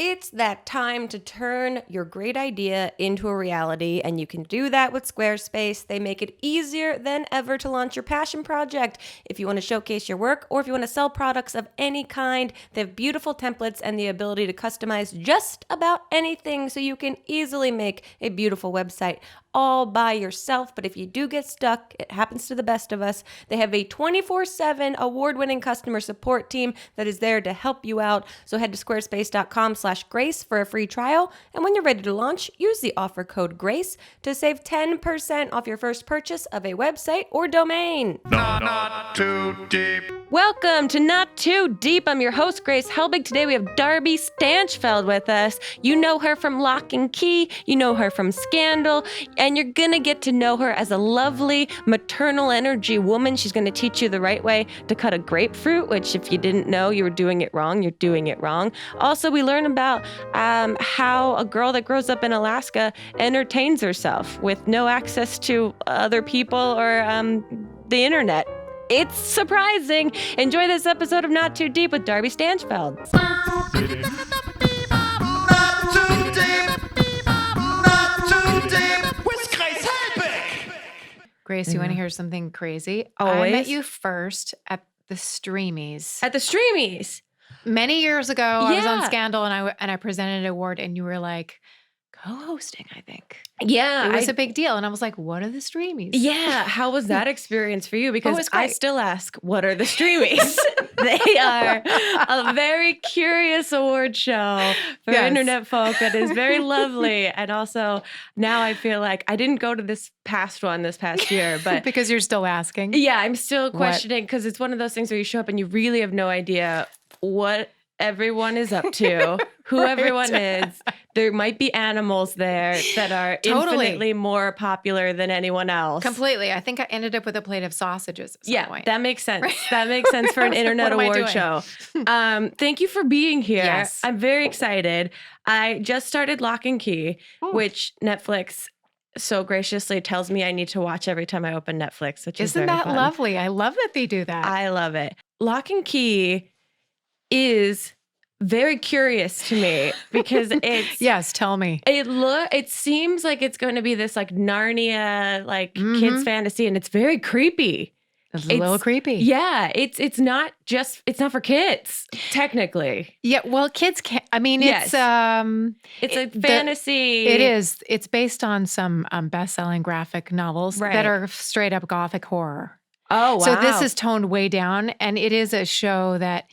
It's that time to turn your great idea into a reality, and you can do that with Squarespace. They make it easier than ever to launch your passion project. If you want to showcase your work or if you want to sell products of any kind, they have beautiful templates and the ability to customize just about anything so you can easily make a beautiful website all by yourself. But if you do get stuck, it happens to the best of us. They have a 24/7 award-winning customer support team that is there to help you out. So head to squarespace.com/grace for a free trial. And when you're ready to launch, use the offer code GRACE to save 10% off your first purchase of a website or domain. Not too deep. Welcome to Not Too Deep. I'm your host, Grace Helbig. Today we have Darby Stanchfield with us. You know her from Locke Key. You know her from Scandal. And you're going to get to know her as a lovely maternal energy woman. She's going to teach you the right way to cut a grapefruit, which if you didn't know you were doing it wrong, you're doing it wrong. Also, we learn about how a girl that grows up in Alaska entertains herself with no access to other people or the internet. It's surprising. Enjoy this episode of Not Too Deep with Darby Stanchfield. Not too deep. Not too deep. With Grace Helbig. Grace, you want to hear something crazy? Always. I met you first at the Streamies. At the Streamies. Many years ago, I was on Yeah. Scandal and I presented an award and you were like, co-hosting, I think. Yeah. It was a big deal. And I was like, what are the Streamies? Yeah. How was that experience for you? Because it's I great. still ask, what are the Streamies? They are a very curious award show for Yes. internet folk that is very lovely. And also now I feel like I didn't go to this past one this past year, but Because you're still asking. yeah, I'm still questioning because it's one of those things where you show up and you really have no idea what everyone is up to, who Right. everyone is. There might be animals there that are Totally. infinitely more popular than anyone else. Completely. I think I ended up with a plate of sausages at some Yeah, point. that makes sense. That makes sense for an internet What am I award doing? show. Thank you for being here. Yes. I'm very excited. I just started Locke Key, Ooh. which Netflix so graciously tells me I need to watch every time I open Netflix, which is Isn't very that fun. lovely? I love that they do that. I love it. Locke Key is very curious to me because it's Yes, tell me. it seems like it's going to be this like Narnia like Mhm. kids fantasy, and it's very creepy. It's a little creepy. Yeah, it's not for kids technically. Yeah, well, kids can't. I mean, Yes. it's It's a fantasy. It is. It's based on some best-selling graphic novels Right. that are straight up gothic horror. Oh wow! So this is toned way down, and it is a show that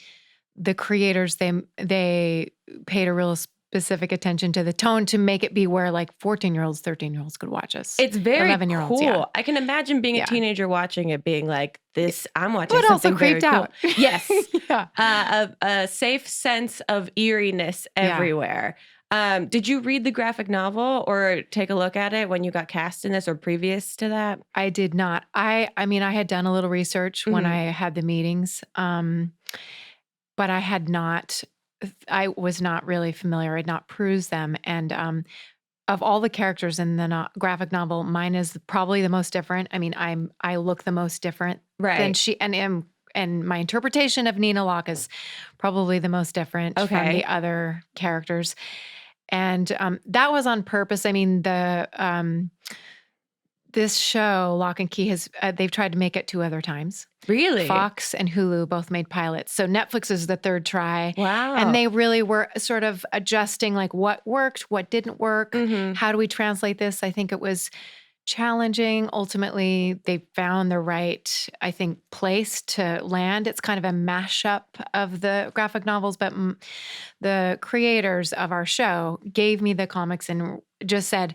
the creators they paid a real specific attention to the tone to make it be where like 14-year-olds, 13-year-olds could watch us. It's very 11-year-olds, cool. yeah. I can imagine being Yeah. a teenager watching it, being like, "This, I'm watching But also something very creeped cool." out. Yes, Yeah. a safe sense of eeriness Yeah. everywhere. Did you read the graphic novel or take a look at it when you got cast in this or previous to that? I did not. I mean, I had done a little research when Mhm. I had the meetings, but I had not. I was not really familiar. I had not perused them, and of all the characters in the graphic novel, mine is probably the most different. I mean, I look the most different than Right. she, and my interpretation of Nina Locke is probably the most different from Okay. the other characters, and that was on purpose. I mean, this show, Locke and Key, has they've tried to make it 2 other times. Really? Fox and Hulu both made pilots. So Netflix is the third try. Wow. And they really were sort of adjusting like what worked, what didn't work. Mhm. How do we translate this? I think it was challenging. Ultimately, they found the right, I think, place to land. It's kind of a mashup of the graphic novels, but the creators of our show gave me the comics and just said,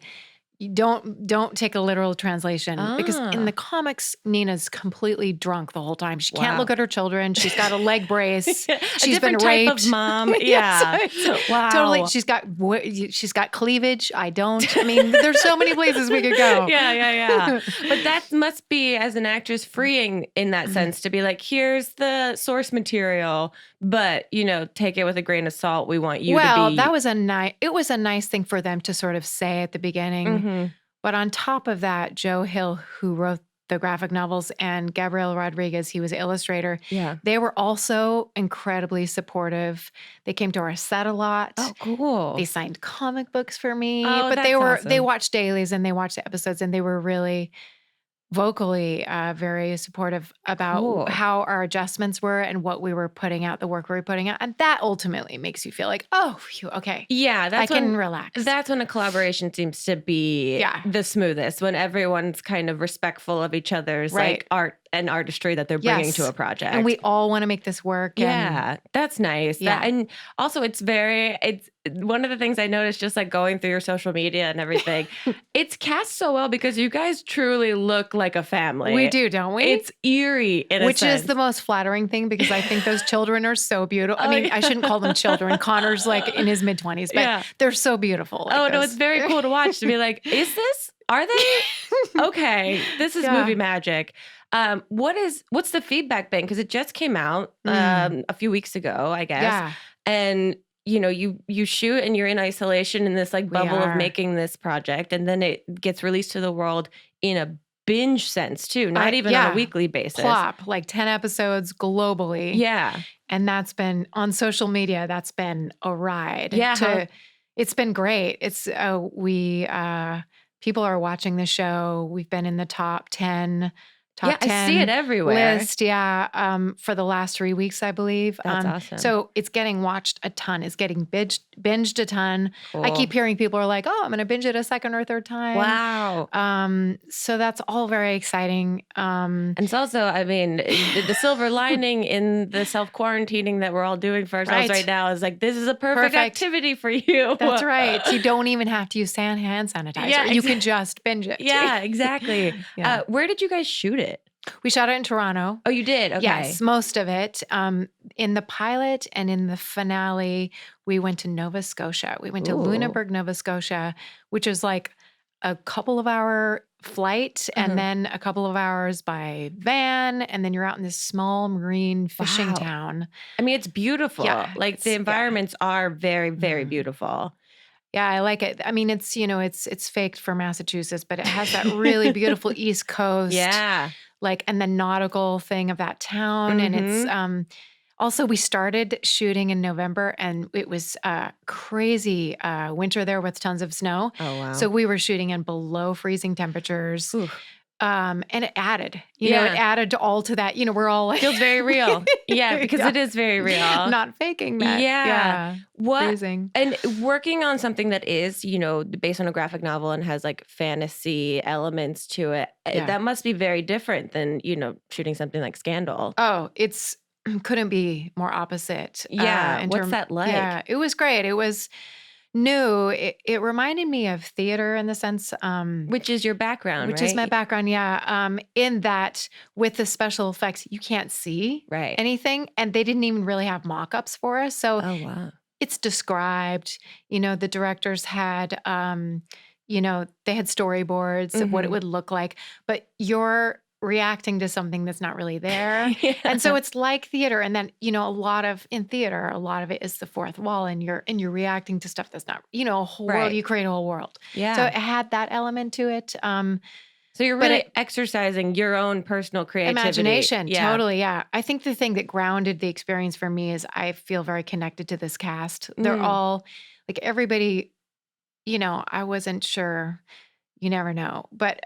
don't take a literal translation because in the comics, Nina's completely drunk the whole time. She can't Wow. look at her children. She's got a leg brace. A She's been different type raped. of mom. Yeah. Yes. Wow. Totally. She's got cleavage. I don't. I mean, there's so many places we could go. Yeah. But that must be, as an actress, freeing in that sense to be like, here's the source material, but, take it with a grain of salt. We want you to be. Well, that was it was a nice thing for them to sort of say at the beginning. Mhm. But on top of that, Joe Hill, who wrote the graphic novels, and Gabriel Rodriguez, he was the illustrator. Yeah. They were also incredibly supportive. They came to our set a lot. Oh, cool. They signed comic books for me. Oh, but they that's they awesome. watched dailies and they watched the episodes, and they were really vocally very supportive about Cool. how our adjustments were and what we were putting out, the work we were putting out. And that ultimately makes you feel like, oh, phew, okay, Yeah, I that's can when relax. that's when a collaboration seems to be Yeah. the smoothest, when everyone's kind of respectful of each other's Right. like art and artistry that they're bringing Yes. to a project. And we all want to make this work. And Yeah, that's nice. Yeah. And also it's one of the things I noticed just like going through your social media and everything. It's cast so well because you guys truly look like a family. we do, don't we? It's eerie in a Which is sense. the most flattering thing, because I think those children are so beautiful. I Oh, mean, yeah. I shouldn't call them children. Connor's like in his mid-20s, but Yeah. they're so beautiful. Like Oh no, those- it's very cool to watch, to be like, are they? Okay, this is Yeah. movie magic. What's the feedback been? Because it just came out a few weeks ago, I guess. Yeah. And you shoot and you're in isolation in this like We bubble of are. making this project, and then it gets released to the world in a binge sense too, not even on yeah. a weekly basis. Plop, like 10 episodes globally. Yeah. And that's been on social media. That's been a ride. Yeah. It's been great. It's people are watching the show. We've been in the top 10 Yeah, I see it everywhere. list. Yeah. For the last 3 weeks, I believe. That's awesome. So it's getting watched a ton. It's getting binged a ton. I Cool. keep hearing people are like, oh, I'm going to binge it a second or third time. Wow. So that's all very exciting. And it's also, I mean, the silver lining in the self-quarantining that we're all doing for ourselves Right. right now is like, this is a perfect Perfect. activity for you. That's right. You don't even have to use hand sanitizer. Yeah, You can just binge it. Yeah, exactly. Yeah. Where did you guys shoot it? We shot it in Toronto. Oh, you did? Okay. Yes, most of it. In the pilot and in the finale, we went to Nova Scotia. We went to Ooh. Lunenburg, Nova Scotia, which is like a couple of hour flight and then a couple of hours by van. And then you're out in this small marine fishing Wow. town. I mean, it's beautiful. Yeah, Like the it's- yeah. environments are very, very beautiful. Yeah, I like it. I mean, it's it's faked for Massachusetts, but it has that really beautiful East Coast. Yeah. Like, and the nautical thing of that town. And it's also, we started shooting in November, and it was crazy winter there with tons of snow. Oh, wow. So we were shooting in below freezing temperatures. Ooh. And it added, it added to that. We're all like, Feels very real. Yeah, because Yeah. it is very real. not faking that. Yeah. What? Freezing. And working on something that is, based on a graphic novel and has like fantasy elements to it, Yeah. that must be very different than, shooting something like Scandal. Oh, it's couldn't be more opposite. Yeah. What's that like? Yeah, it was great. It was new. It reminded me of theater in the sense, Which is your background, which right? is my background. Yeah. In that with the special effects, you can't see Right. anything, and they didn't even really have mock-ups for us. So Oh, wow. it's described. The directors had, they had storyboards of what it would look like, but you're reacting to something that's not really there. Yeah. And so it's like theater. And then, a lot of it is the fourth wall, and you're reacting to stuff that's not, a whole Right. world. You create a whole world. Yeah. So it had that element to it. So you're but really exercising your own personal creativity. Imagination. Yeah. Totally. Yeah. I think the thing that grounded the experience for me is I feel very connected to this cast. They're all like everybody, I wasn't sure. You never know. But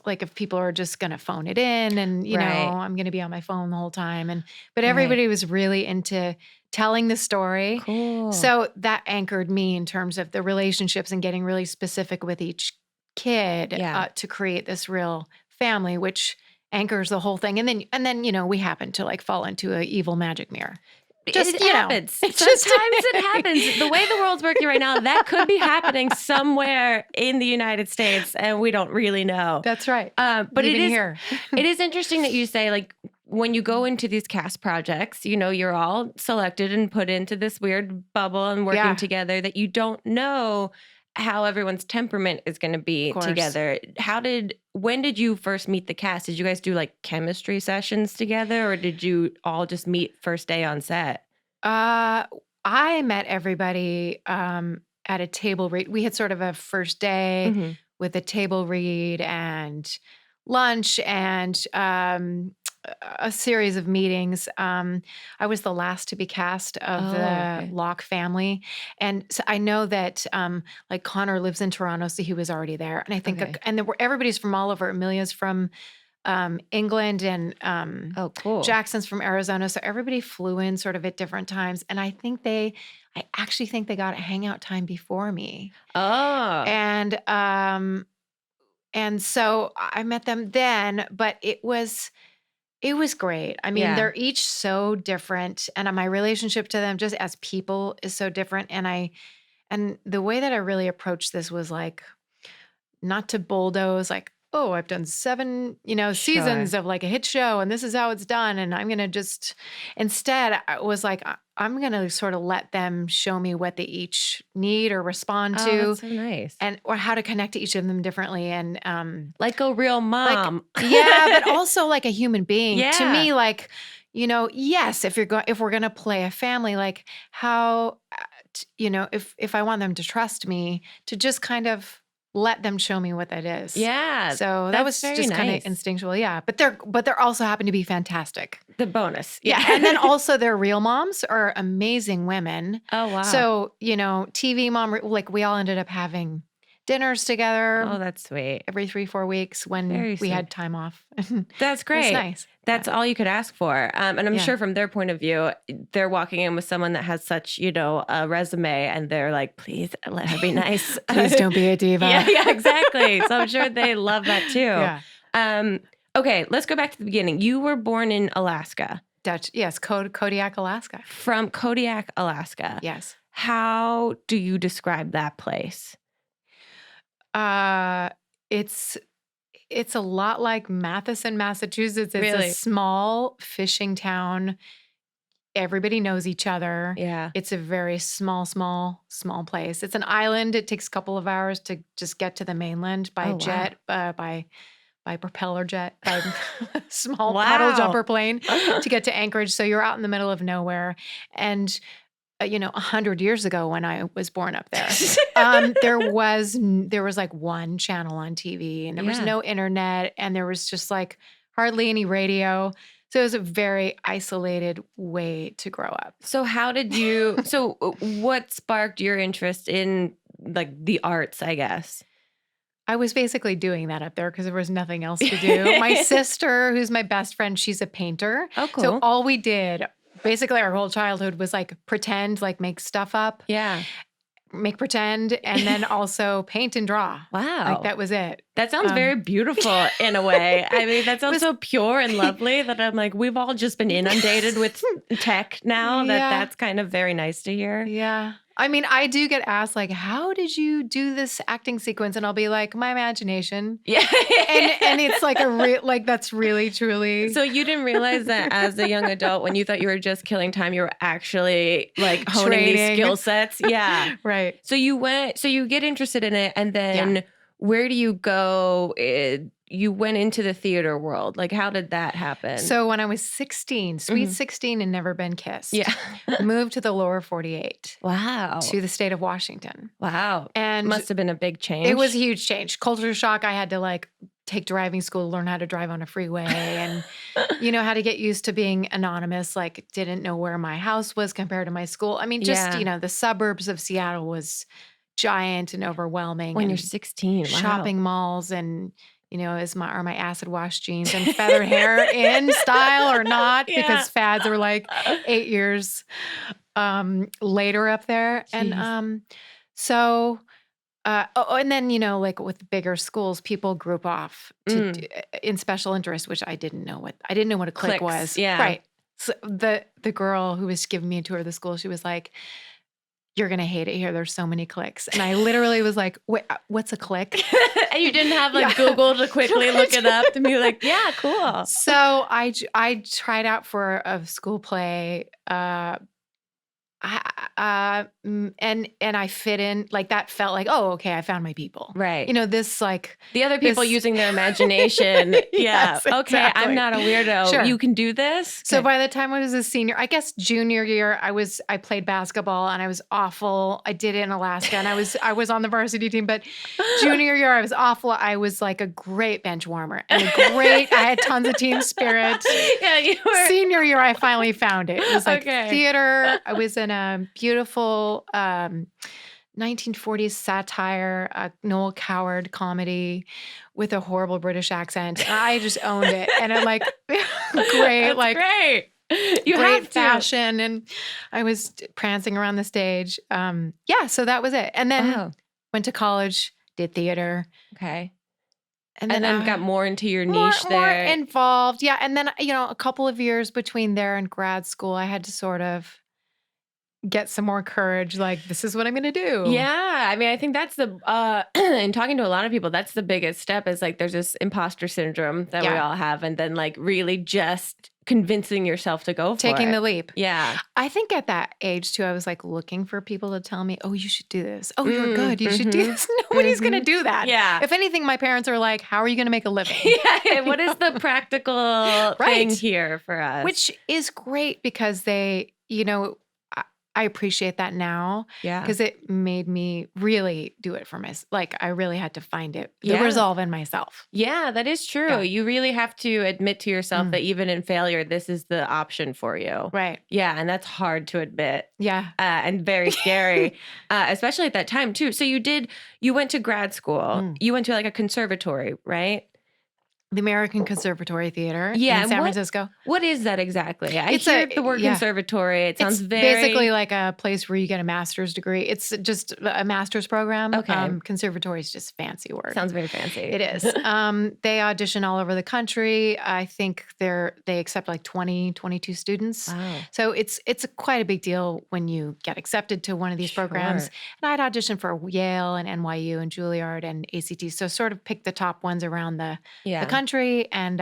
like if people are just going to phone it in and, Right. I'm going to be on my phone the whole time. But everybody was really into telling the story. Cool. So that anchored me in terms of the relationships and getting really specific with each kid Yeah. to create this real family, which anchors the whole thing. And then, we happen to like fall into an evil magic mirror. Just, it happens. it Sometimes just- it happens. The way the world's working right now, that could be happening somewhere in the United States, and we don't really know. That's right. But Even it is here. it is interesting that you say like when you go into these cast projects, you're all selected and put into this weird bubble and working Yeah. together that you don't know how everyone's temperament is going to be course. together. When did you first meet the cast? Did you guys do like chemistry sessions together, or did you all just meet first day on set? I met everybody at a table read. We had sort of a first day Mhm. with a table read and lunch and a series of meetings. I was the last to be cast of Oh, the okay. Locke family. And so I know that like Connor lives in Toronto, so he was already there. And I think, Okay. and everybody's everybody's from all over. Amelia's from England and Oh, cool. Jackson's from Arizona. So everybody flew in sort of at different times. And I actually think they got a hangout time before me. Oh, And so I met them then, but it was great. I mean, yeah. they're each so different, and my relationship to them just as people is so different. And the way that I really approached this was like not to bulldoze, like, oh, I've done 7, seasons Sure. of like a hit show and this is how it's done. And I'm going to just, instead, I was like, I'm going to sort of let them show me what they each need or respond Oh, to that's so nice. or how to connect to each of them differently. And, Like a real mom. yeah, but also like a human being. To Yeah. me, like, yes, if we're going to play a family, like how, if I want them to trust me, to just kind of let them show me what that is. Yeah. So that that's was very just kind nice. of instinctual. Yeah. But they're also happen to be fantastic. The bonus. Yeah. And then also their real moms are amazing women. Oh, wow. So, TV mom, like we all ended up having dinners together Oh, that's sweet. every 3-4 weeks when Very we sweet. had time off. That's It's great. nice. That's all you could ask for. And I'm Yeah. sure from their point of view, they're walking in with someone that has such, a resume, and they're like, please let her be nice. Please don't be a diva. Yeah, exactly. So I'm sure they love that too. Yeah. Okay, let's go back to the beginning. You were born in Alaska. Dutch. Yes. Kodiak, Alaska. From Kodiak, Alaska. Yes. How do you describe that place? It's a lot like Matheson, Massachusetts. It's Really? a small fishing town. Everybody knows each other. Yeah. It's a very small place. It's an island. It takes a couple of hours to just get to the mainland by Oh, wow. jet, by propeller jet, by small Wow. puddle jumper plane to get to Anchorage. So you're out in the middle of nowhere. And 100 years ago when I was born up there, there was like one channel on TV, and there was Yeah. no internet, and there was just like hardly any radio. So it was a very isolated way to grow up. So what sparked your interest in like the arts, I guess? I was basically doing that up there because there was nothing else to do. My sister, who's my best friend, she's a painter. Oh, cool. So all we did, basically our whole childhood was like pretend, like make stuff up, Yeah. make pretend, and then also paint and draw. Wow. Like that was it. That sounds very beautiful in a way. I mean, that sounds was- so pure and lovely that I'm like, we've all just been inundated with tech now. Yeah. That's kind of very nice to hear. Yeah. I mean, I do get asked like, how did you do this acting sequence? And I'll be like, my imagination. Yeah. And it's like that's really, truly. So you didn't realize that as a young adult, when you thought you were just killing time, you were actually like honing these Training. skill sets. Yeah. Right. So you get interested in it, and then where do you go? You went into the theater world. Like, how did that happen? So when I was 16, sweet 16 and never been kissed. Yeah. Moved to the lower 48 Wow. to the state of Washington. Wow. And Must have been a big change. it was a huge change. Culture shock. I had to like take driving school to learn how to drive on a freeway and, how to get used to being anonymous. Like didn't know where my house was compared to my school. I mean, just, Yeah. the suburbs of Seattle was giant and overwhelming. when and you're 16. Wow. shopping malls and, are my acid wash jeans and feathered hair in style or not? Yeah. Because fads are like 8 years later up there. Jeez. And and then, like with bigger schools, people group off in special interest, which I didn't know what a clique Clicks, was. yeah. Right. So the girl who was giving me a tour of the school, she was like, you're going to hate it here. There's so many cliques. And I literally was like, wait, what's a clique? And you didn't have like Yeah. Google to quickly look it up and be like, yeah, cool. So I tried out for a school play And I fit in, like that felt like, oh, okay, I found my people. Right. You know, this like The other people this- using their imagination. Yeah. Yes, Okay, I'm exactly. not a weirdo. Sure. You can do this. So Okay. by the time I was a senior, I guess junior year, I played basketball and I was awful. I did it in Alaska and I was on the varsity team, but junior year I was awful. I was like a great bench warmer and I had tons of team spirit. Yeah, you were. Senior year, I finally found it. It was like Okay. theater. I was in a beautiful 1940s satire, Noel Coward comedy with a horrible British accent. And I just owned it. And I'm like, great, That's like great. You great have to. fashion. And I was prancing around the stage. Yeah, so that was it. And then Wow. went to college, did theater. Okay. And And then I- got more into your more, niche more there. involved. Yeah. And then, a couple of years between there and grad school, I had to sort of get some more courage. Like, this is what I'm going to do. Yeah, I mean, I think that's the in talking to a lot of people, that's the biggest step. Is like there's this imposter syndrome that we Yeah. all have, and then like really just convincing yourself to go for Taking it. the leap. Yeah, I think at that age too, I was like looking for people to tell me, oh, you should do this. Oh, you're good. You should do this. Nobody's going to do that. Yeah. If anything, my parents are like, how are you going to make a living? yeah. What is the practical thing Right. here for us? Which is great because they, I appreciate that now yeah, because it made me really do it for myself. Like I really had to find the Yeah. resolve in myself. yeah, that is true. Yeah. You really have to admit to yourself Mm. that even in failure, this is the option for you. Right. Yeah, and that's hard to admit. Yeah. And very scary, especially at that time too. So you went to grad school. Mm. You went to like a conservatory, right? The American Conservatory Theater Yeah, in and San what- Francisco. What is that exactly? I It's hear a- the word yeah. conservatory. It sounds It's very basically like a place where you get a master's degree. It's just a master's program. Okay. Conservatory is just fancy word. sounds very fancy. It is. They audition all over the country. I think they accept like 20, 22 students. Wow. So it's quite a big deal when you get accepted to one of these programs. Sure. And I'd auditioned for Yale and NYU and Juilliard and ACT. So sort of picked the top ones around the Yeah. country and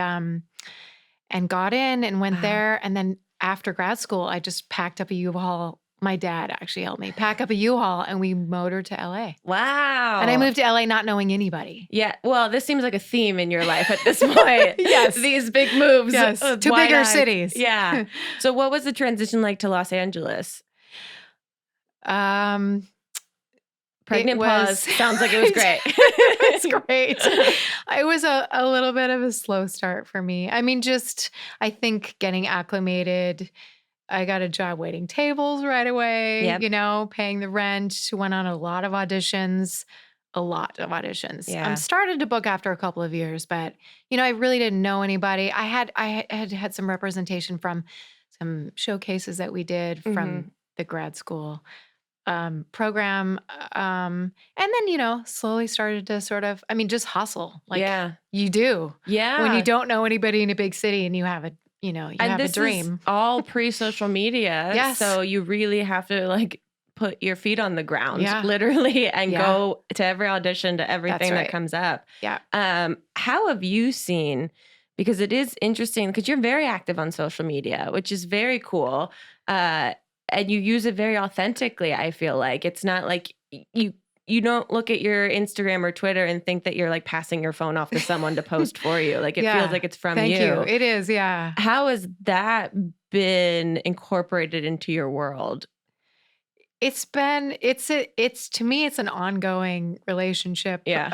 got in and went Wow. there. And then after grad school, I just packed up a U-Haul. My dad actually helped me pack up a U-Haul and we motored to LA. Wow. And I moved to LA not knowing anybody. Yeah. Well, this seems like a theme in your life at this point. Yes. These big moves. Yes, with to wide bigger eyes. cities. Yeah. So what was the transition like to Los Angeles? Pregnant pause. Sounds like it was great. It's great. It was a little bit of a slow start for me. I mean, just I think getting acclimated. I got a job waiting tables right away, Yep. Paying the rent. Went on a lot of auditions. Yeah. Started to book after a couple of years, but I really didn't know anybody. I had some representation from some showcases that we did from the grad school program. And then, slowly started to sort of, just hustle like yeah. you do Yeah. when you don't know anybody in a big city and you have a, you And have a this is dream. all pre-social media. Yes. So you really have to like put your feet on the ground, Yeah. literally, and Yeah. go to every audition, to everything that right. comes up. Yeah. How have you seen, because it is interesting, because you're very active on social media, which is very cool. And you use it very authentically, I feel like. It's not like you don't look at your Instagram or Twitter and think that you're like passing your phone off to someone to post for you. Like it Yeah. feels like it's from Thank you. you. It is. Yeah. How has that been incorporated into your world? It's to me, it's an ongoing relationship. Yeah.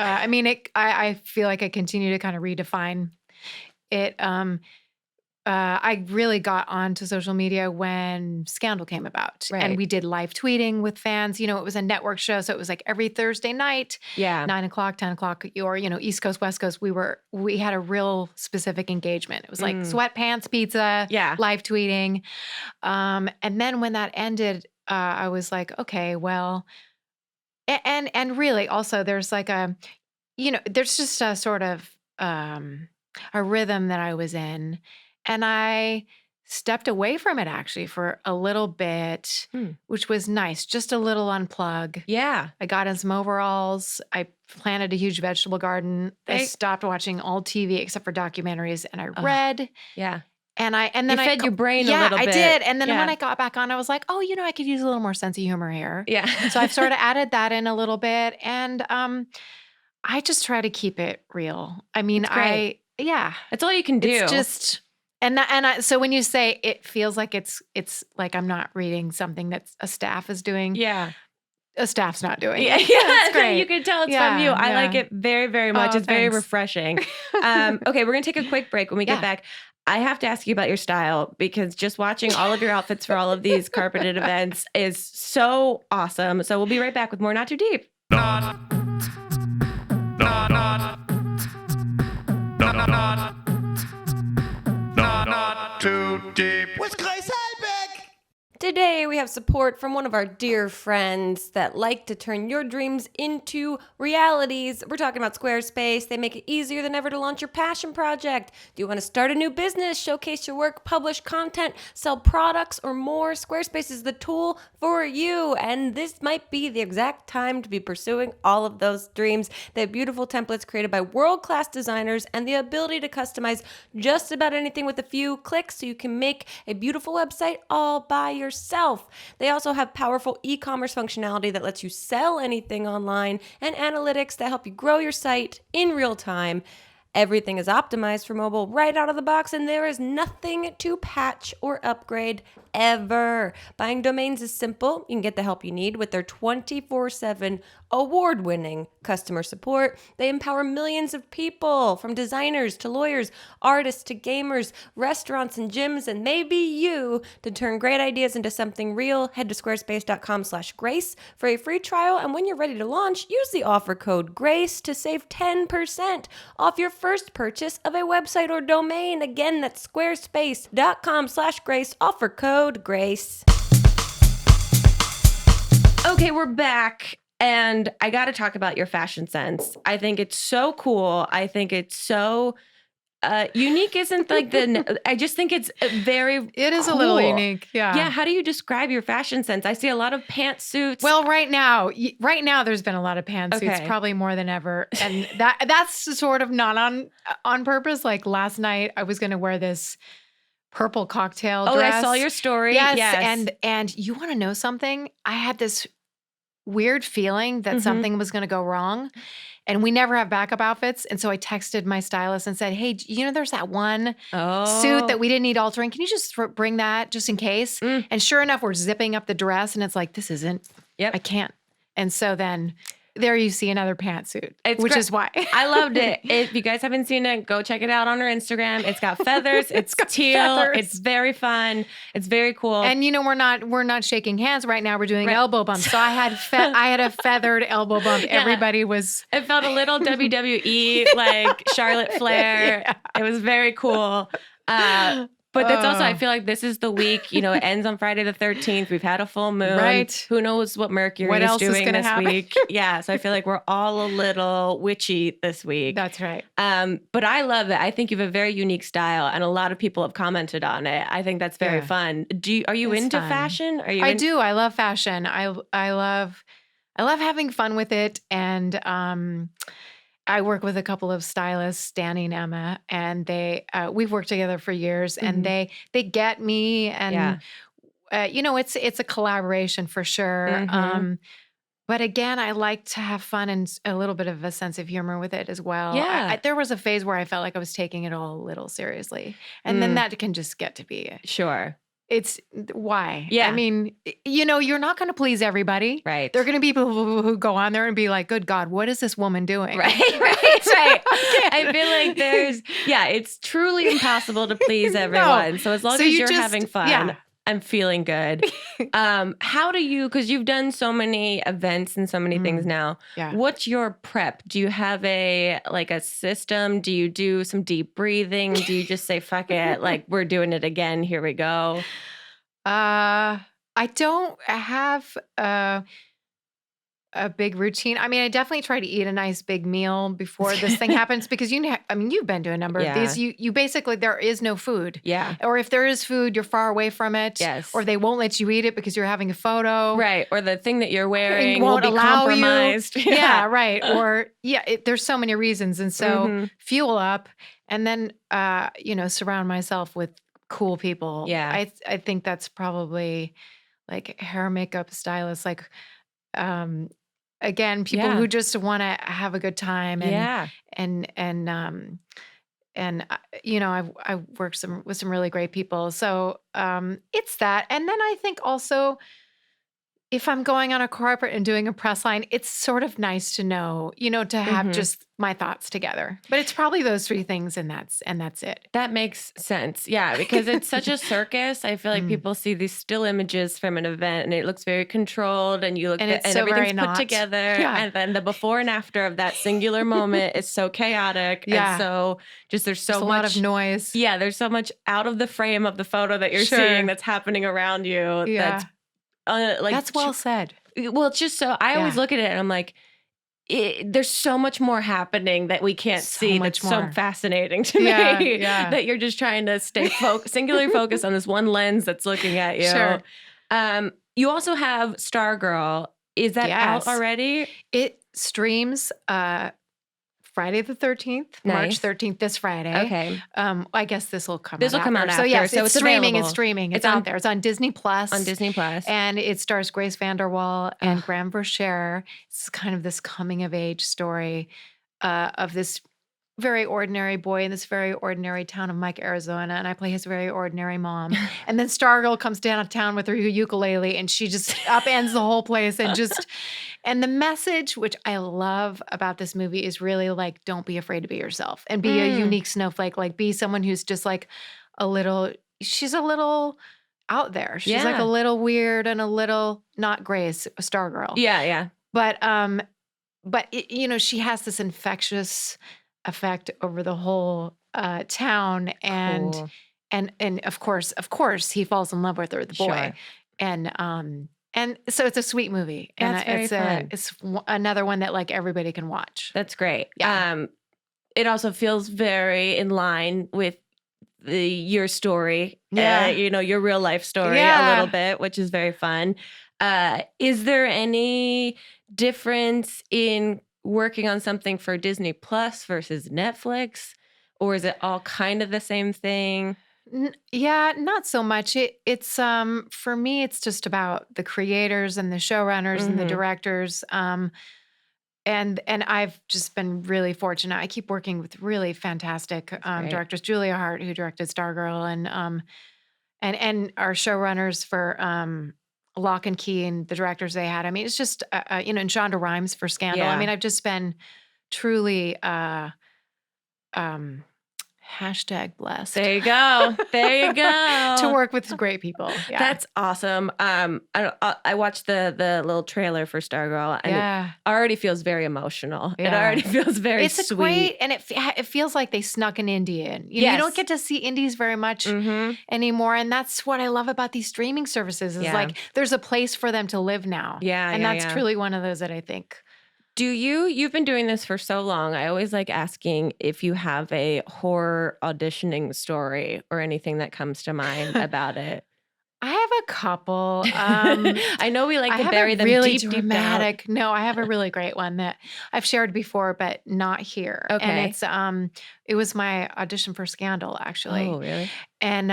I feel like I continue to kind of redefine it. I really got onto social media when Scandal came about. Right. And we did live tweeting with fans. It was a network show. So it was like every Thursday night, Yeah. 9:00, 10:00, or, East Coast, West Coast. We had a real specific engagement. It was like sweatpants, pizza, Yeah. live tweeting. And then when that ended, I was like, okay, well, and really also there's like there's just a sort of a rhythm that I was in. And I stepped away from it actually for a little bit, which was nice. Just a little unplug. Yeah. I got in some overalls. I planted a huge vegetable garden. I Right. stopped watching all TV except for documentaries and I read. Yeah. And then You fed your brain a little bit. I did. And then Yeah. when I got back on, I was like, oh, I could use a little more sense of humor here. Yeah. So I've sort of added that in a little bit. And I just try to keep it real. I mean, That's great. That's all you can do. It's just, so when you say it feels like it's like I'm not reading something that a staff is doing. Yeah. A staff's not doing Yeah, it. yeah, That's great. you can tell it's from you. I like yeah. it very, very much. Oh, It's very thanks. refreshing. Okay, we're gonna take a quick break. When we get Yeah. back, I have to ask you about your style because just watching all of your outfits for all of these carpeted events is so awesome. So we'll be right back with more Not Too Deep. Not too deep with Grace Helbig. Today, we have support from one of our dear friends that like to turn your dreams into realities. We're talking about Squarespace. They make it easier than ever to launch your passion project. Do you want to start a new business, showcase your work, publish content, sell products, or more? Squarespace is the tool for you, and this might be the exact time to be pursuing all of those dreams. They have beautiful templates created by world-class designers and the ability to customize just about anything with a few clicks so you can make a beautiful website all by yourself. They also have powerful e-commerce functionality that lets you sell anything online and analytics that help you grow your site in real time. Everything is optimized for mobile right out of the box, and there is nothing to patch or upgrade ever. Buying domains is simple. You can get the help you need with their 24/7 award-winning customer support. They empower millions of people, from designers to lawyers, artists to gamers, restaurants and gyms, and maybe you, to turn great ideas into something real. Head to squarespace.com/grace for a free trial, and when you're ready to launch, use the offer code GRACE to save 10% off your first purchase of a website or domain. Again, that's squarespace.com/grace, offer code GRACE. Okay, we're back. And I got to talk about your fashion sense. I think it's so cool. I think it's so unique. Isn't like I just think it's very. It is cool. a little unique. Yeah. Yeah. How do you describe your fashion sense? I see a lot of pantsuits. Well, right now, there's been a lot of pantsuits, Okay. probably more than ever, and that's sort of not on purpose. Like last night, I was going to wear this purple cocktail dress. I saw your story. Yes. And you want to know something? I had this weird feeling that something was going to go wrong. And we never have backup outfits. And so I texted my stylist and said, hey, there's that one suit that we didn't need altering. Can you just bring that just in case? And sure enough, we're zipping up the dress and it's like, this isn't, I can't. And so then there you see another pantsuit, which is why. I loved it. If you guys haven't seen it, go check it out on her Instagram. It's got feathers. It's teal. Feathers. It's very fun. It's very cool. And we're not shaking hands right now. We're doing elbow bumps. So I had a feathered elbow bump. Yeah. Everybody was. It felt a little WWE like Charlotte Flair. Yeah. It was very cool. But that's also, I feel like this is the week, it ends on Friday the 13th. We've had a full moon. Right. Who knows what Mercury is doing this week. Yeah. So I feel like we're all a little witchy this week. That's right. But I love it. I think you have a very unique style and a lot of people have commented on it. I think that's very fun. Are you into fashion? I do. I love fashion. I love having fun with it. And, I work with a couple of stylists, Danny and Emma, and we've worked together for years, and they get me, and it's a collaboration for sure. But again, I like to have fun and a little bit of a sense of humor with it as well. Yeah. There was a phase where I felt like I was taking it all a little seriously, and then that can just get to be sure. It's why. Yeah. I mean, you're not going to please everybody. Right. There are going to be people who go on there and be like, good God, what is this woman doing? Right. I feel like it's truly impossible to please everyone. No. So as long as you're having fun, I'm feeling good. How do you, because you've done so many events and so many things now, what's your prep? Do you have a system? Do you do some deep breathing? Do you just say, fuck it, like we're doing it again, here we go? I don't have a big routine. I mean, I definitely try to eat a nice big meal before this thing happens because you've been to a number of these. You basically, there is no food. Yeah. Or if there is food, you're far away from it. Yes. Or they won't let you eat it because you're having a photo. Right. Or the thing that you're wearing won't be compromised. Yeah. Right. Or there's so many reasons. And so fuel up and then, surround myself with cool people. Yeah. I think that's probably like hair makeup stylists, like um again, people Yeah. who just want to have a good time Yeah. and and um you know, I've worked with some really great people. So it's that. And then I think also if I'm going on a corporate and doing a press line, it's sort of nice to know, you know, to have Mhm. just my thoughts together. But it's probably those three things and that's it. That makes sense. Yeah, because it's such a circus. I feel like Mm. people see these still images from an event and it looks very controlled and you look And it's and so very everything's put not. together. Yeah. And then the before and after of that singular moment is so chaotic. And Yeah. so just there's There's so a much lot of noise. Yeah, there's so much out of the frame of the photo that you're Sure. seeing that's happening around you. Yeah. Like That's well said. well, it's just so I always Yeah. look at it and I'm like, there's so much more happening that we can't So see. much That's so more. fascinating to Yeah. me Yeah. that you're just trying to stay singularly focused on this one lens that's looking at you. Sure. You also have Stargirl. Is that out Yes. already? It streams Friday the 13th, March Nice. 13th, this Friday. Okay. I guess this will come This out will come out after. So after, yes, so it's it's streaming. available. It's streaming. It's It's out on- there. It's on Disney Plus. On Disney Plus. And it stars Grace VanderWaal and Ugh. Graham Vercher. It's kind of this coming of age story of this very ordinary boy in this very ordinary town of Mike, Arizona, and I play his very ordinary mom. And then Stargirl comes downtown with her ukulele, and she just upends the whole place. And the message, which I love about this movie, is really like, don't be afraid to be yourself and be a unique snowflake. Like, be someone who's just like she's a little out there. She's like Yeah. a little weird and a little not Grace, Stargirl. Yeah. But it, you know, she has this infectious effect over the whole town, and Cool. and of course he falls in love with her, the boy. Sure. And so it's a sweet movie, That's and very fun. it's another one that like everybody can watch. That's great. Yeah. It also feels very in line with your story. Yeah. You know, your real life story a Yeah. little bit, which is very fun. Is there any difference in working on something for Disney Plus versus Netflix? Or is it all kind of the same thing? Yeah, not so much. It's for me, it's just about the creators and the showrunners and the Mhm. directors. And I've just been really fortunate. I keep working with really fantastic great. directors. Julia Hart, who directed Stargirl, and our showrunners for Locke and Key and the directors they had. I mean, it's just you know, and Shonda Rhimes for Scandal. Yeah. I mean, I've just been truly hashtag blessed There you go. There you go. to work with great people. Yeah. That's awesome. I watched the little trailer for Stargirl, and yeah. it already feels very emotional. It Yeah. already feels very It's a sweet. great, and it feels like they snuck an indie in. You know, you don't Yes. get to see indies very much Mhm. anymore, and that's what I love about these streaming services. Is Yeah. like there's a place for them to live now. Yeah, and yeah, that's yeah. truly one of those that I think. You've been doing this for so long. I always like asking if you have a horror auditioning story or anything that comes to mind about it. I have a couple. I know we like I to have bury a them really deep down. dramatic. No, I have a really great one that I've shared before, but not here. Okay. And it's it was my audition for Scandal, actually. Oh, really? And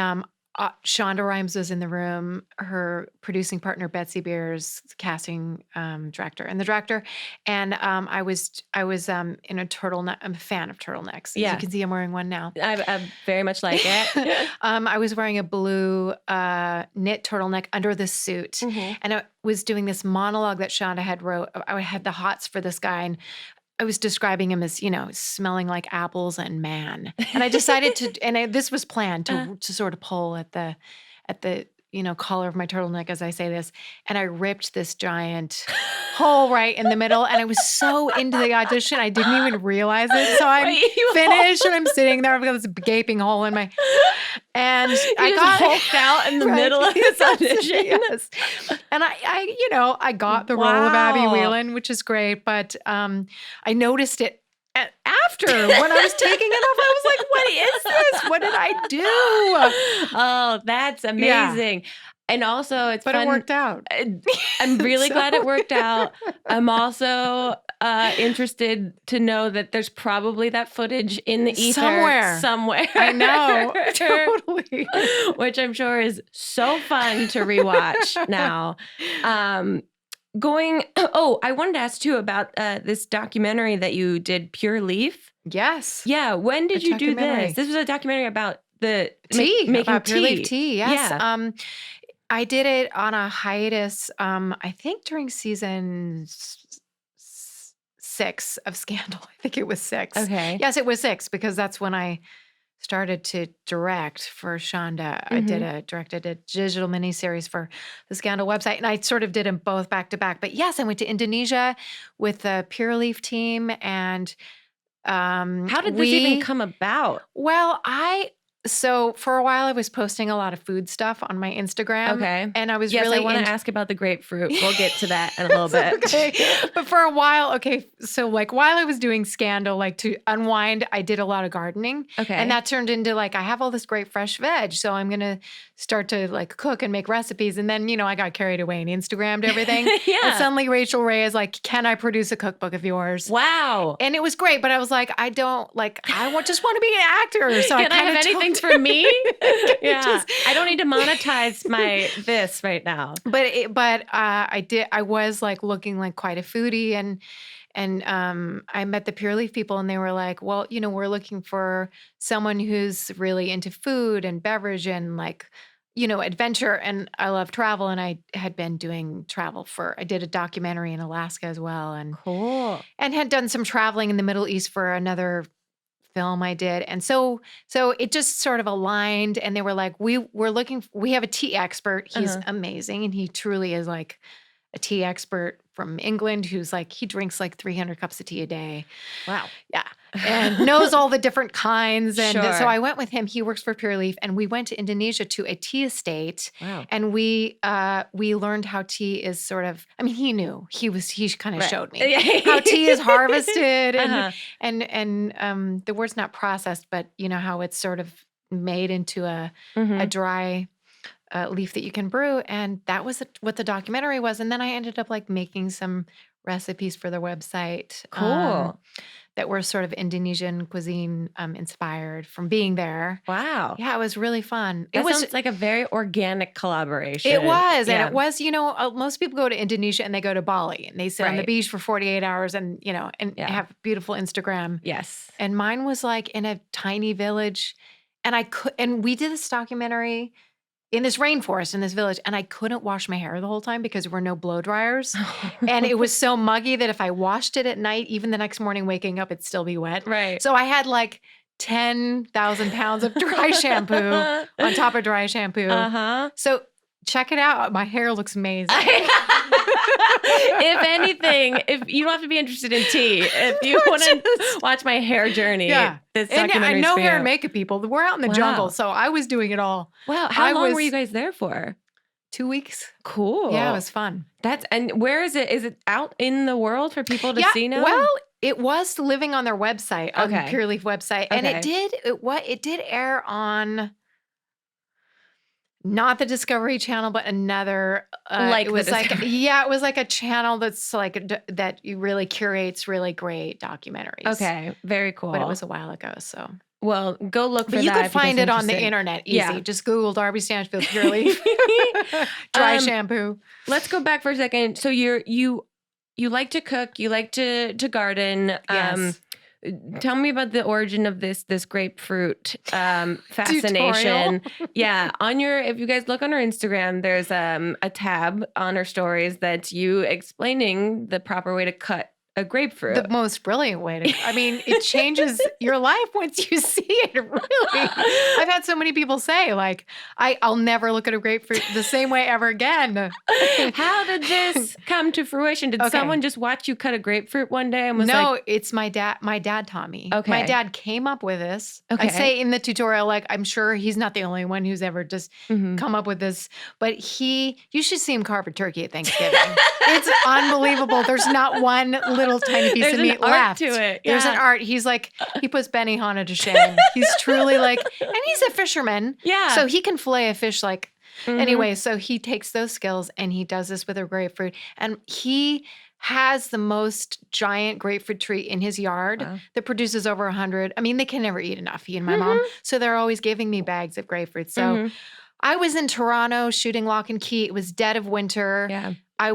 Shonda Rhimes was in the room, her producing partner Betsy Beers, casting director, and the director. And I was in a turtleneck. I'm a fan of turtlenecks. As Yeah. you can see, I'm wearing one now. I very much like it. I was wearing a blue knit turtleneck under this suit, Mhm. and I was doing this monologue that Shonda had wrote. I had the hots for this guy, and I was describing him as, you know, smelling like apples and man. And I decided to, and this was planned to sort of pull at the, you know, collar of my turtleneck as I say this. And I ripped this giant hole right in the middle. And I was so into the audition, I didn't even realize it. So I'm Wait, you finished and I'm sitting there with this gaping hole in my, and I You got just hulked out in the Right. middle of this Yes, audition. yes. And I, you know, I got the role of Abby Wow. Whelan, which is great, but I noticed it after when I was taking it off. I was like, what is this? What did I do? Oh, that's amazing. And also, it's But fun. it worked out. I'm really So- glad it worked out. I'm also interested to know that there's probably that footage in the ether somewhere. I know. Totally. Which I'm sure is so fun to rewatch now. I wanted to ask too about this documentary that you did, Pure Leaf. Yes. Yeah. When did you do documentary. this? This was a documentary about the Tea. making about Pure tea. Leaf tea. Yes. Yeah. I did it on a hiatus, I think during season 6 of Scandal. I think it was 6. Okay. Yes, it was 6 because that's when I started to direct for Shonda. I directed a digital miniseries for the Scandal website, and I sort of did them both back to back. But yes, I went to Indonesia with the Pure Leaf team, and how did this even come about? Well, so for a while I was posting a lot of food stuff on my Instagram. Okay. And I was Yes, really I want to ask about the grapefruit. We'll get to that in a little bit. Okay. But for a while, so like while I was doing Scandal, like to unwind, I did a lot of gardening. Okay. And that turned into like, I have all this great fresh veg, so I'm going to start to like cook and make recipes. And then, I got carried away and Instagrammed everything. Yeah. And suddenly Rachel Ray is like, can I produce a cookbook of yours? Wow. And it was great, but I was like, I just want to be an actor. So Can I have anything for me? Yeah. Just- I don't need to monetize this right now. But I was like looking like quite a foodie, and I met the Pure Leaf people, and they were like, well, we're looking for someone who's really into food and beverage and like, adventure. And I love travel, and I had been doing travel I did a documentary in Alaska as well, and Cool. and had done some traveling in the Middle East for another film I did. And so it just sort of aligned, and they were like, we have a tea expert. He's amazing. And he truly is like a tea expert from England who's like, he drinks like 300 cups of tea a day. Wow. Yeah. And knows all the different kinds. And Sure. so I went with him. He works for Pure Leaf, and we went to Indonesia to a tea estate. Wow. And we learned how tea is sort of, I mean, he knew. He kind of Right. showed me how tea is harvested and Uh-huh. the word's not processed, but how it's sort of made into a Mhm. dry leaf that you can brew. And that was what the documentary was. And then I ended up like making some recipes for their website. Cool. That were sort of Indonesian cuisine inspired from being there. Wow. Yeah, it was really fun. It It was sounds like a very organic collaboration. It was, Yeah. and it was, most people go to Indonesia and they go to Bali and they sit on the Right. beach for 48 hours and, Yeah. have beautiful Instagram. Yes. And mine was like in a tiny village, and we did this documentary in this rainforest in this village, and I couldn't wash my hair the whole time because there were no blow dryers. And it was so muggy that if I washed it at night, even the next morning waking up, it'd still be wet. Right. So I had like 10,000 pounds of dry shampoo on top of dry shampoo. Uh-huh. So check it out. My hair looks amazing. If anything, if you don't have to be interested in tea, if you want to watch my hair journey, this And documentary no for hair you. and makeup people. We're out in the Wow. jungle, so I was doing it all. Wow. How I long were was- you guys there for? 2 weeks. Cool. Yeah, it was fun. And where is it? Is it out in the world for people to see now? Well, it was living on their website, on the Okay. Pure Leaf website, and Okay. it did air on not the Discovery Channel, but another. Like it the was like Discovery- it was like a channel that's like that really curates really great documentaries. Okay. Very cool. But it was a while ago, so. Well, go look for But you that. could if you guys find are it on the interested. internet easy. Yeah. Just Google Darby Stanchfield Pure Leaf dry shampoo. Let's go back for a second. So you like to cook, you like to garden. Yes. Tell me about the origin of this grapefruit fascination. Yeah, if you guys look on her Instagram, there's a tab on her stories that's you explaining the proper way to cut a grapefruit. The most brilliant way to, I mean, it changes your life once you see it, really. I've had so many people say, like, I'll never look at a grapefruit the same way ever again. How did this come to fruition? Did Okay. someone just watch you cut a grapefruit one day and was No, like, it's my dad. My dad taught me. Okay. My dad came up with this. Okay. I say in the tutorial, like, I'm sure he's not the only one who's ever just Mhm. come up with this, but you should see him carve a turkey at Thanksgiving. It's unbelievable. There's not one little tiny piece There's of an meat art left. to it. There's an Yeah. art. He's like, he puts Benihana to shame. He's truly like, and he's a fisherman. Yeah. So he can fillet a fish like Anyway, so he takes those skills and he does this with a grapefruit. And he has the most giant grapefruit tree in his yard Wow. that produces over 100. I mean, they can never eat enough, he and my mom. So they're always giving me bags of grapefruit. So I was in Toronto shooting Locke Key. It was dead of winter. Yeah. I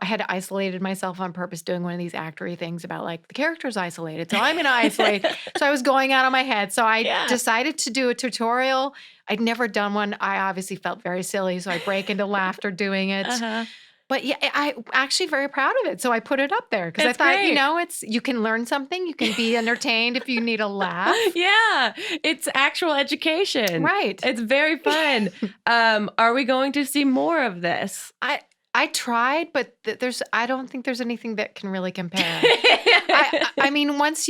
had isolated myself on purpose doing one of these actory things about like the character's isolated. So I'm going to isolate. So I was going out of my head. So I decided to do a tutorial. I'd never done one. I obviously felt very silly. So I break into laughter doing it. But yeah, I'm actually very proud of it. So I put it up there because I thought, great. you can learn something. You can be entertained if you need a laugh. Yeah, it's actual education. Right. It's very fun. Are we going to see more of this? I tried, but I don't think there's anything that can really compare. I mean, once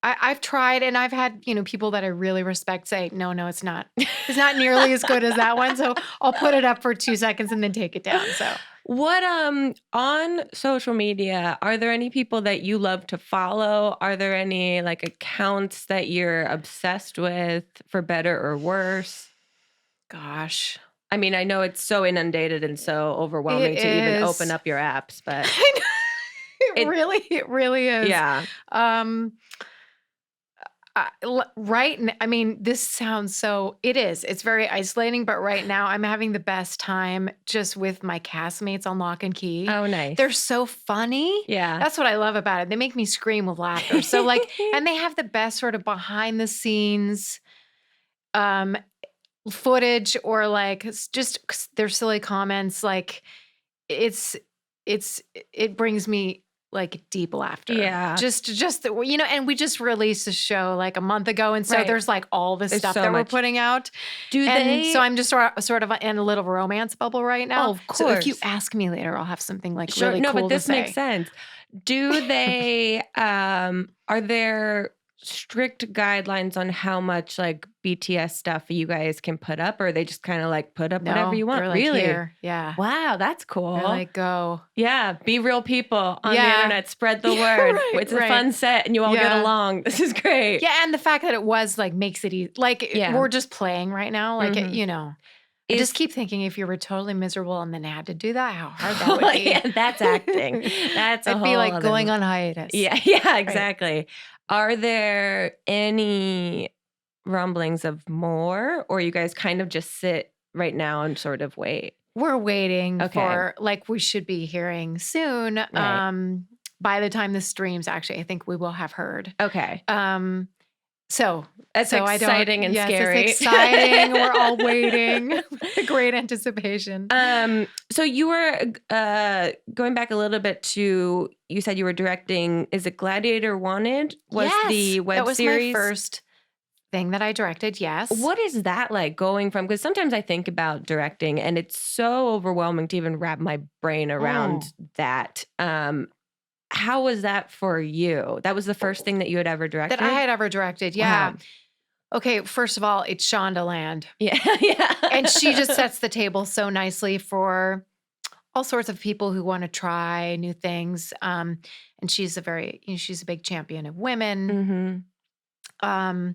I've tried and I've had, people that I really respect say, no, it's not. It's not nearly as good as that one. So I'll put it up for 2 seconds and then take it down. So what, on social media, are there any people that you love to follow? Are there any like accounts that you're obsessed with for better or worse? Gosh. I mean, I know it's so inundated and so overwhelming to even open up your apps, but it really is. Yeah. I mean, this sounds it's very isolating, but right now I'm having the best time just with my castmates on Locke Key. Oh, nice. They're so funny. Yeah. That's what I love about it. They make me scream with laughter. So and they have the best sort of behind the scenes footage or like just their silly comments. Like it brings me like deep laughter. Yeah. Just and we just released a show like a month ago. And so there's like all this stuff that we're putting out. So I'm just sort of in a little romance bubble right now. Oh, of course. So if you ask me later, I'll have something like really cool but this to say. makes sense. Do they, are there strict guidelines on how much like BTS stuff you guys can put up, or they just kind of like put up whatever you want? Like, really? Here. Yeah. Wow, that's cool. They're like, go. Yeah, be real people on the internet. Spread the word. It's a fun set, and you all get along. This is great. Yeah, and the fact that it was like makes it easy. Like we're just playing right now. Like I just keep thinking if you were totally miserable and then had to do that, how hard that would be. Yeah, that's acting. That's It'd be like going on hiatus. Yeah, exactly. Right. Are there any rumblings of more, or you guys kind of just sit right now and sort of wait? We're waiting for, like, we should be hearing soon. Right. By the time this streams, actually, I think we will have heard. Okay. So it's exciting and scary. It's exciting. We're all waiting. Great anticipation. So you were going back a little bit to, you said you were directing, is it Gladiator Wanted? Was the web series? That was my first thing that I directed, yes. What is that like going from, because sometimes I think about directing and it's so overwhelming to even wrap my brain around that. How was that for you? That was the first thing that you had ever directed? That I had ever directed, yeah. Wow. Okay, first of all, it's Shondaland. Yeah. And she just sets the table so nicely for all sorts of people who want to try new things. And she's she's a big champion of women. Mm-hmm.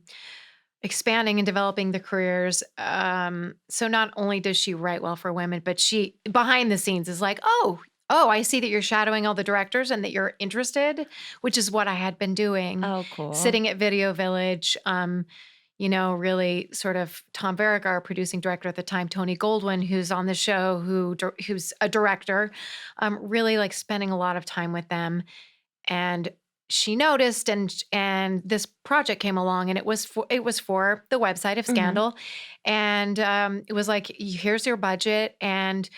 Expanding and developing the careers. So not only does she write well for women, but she, behind the scenes, is like, oh, I see that you're shadowing all the directors and that you're interested, which is what I had been doing. Oh, cool. Sitting at Video Village, really sort of Tom Varick, our producing director at the time, Tony Goldwyn, who's on the show, who's a director, really like spending a lot of time with them. And she noticed, and this project came along, and it was for the website of Scandal. Mm-hmm. And it was like, here's your budget. And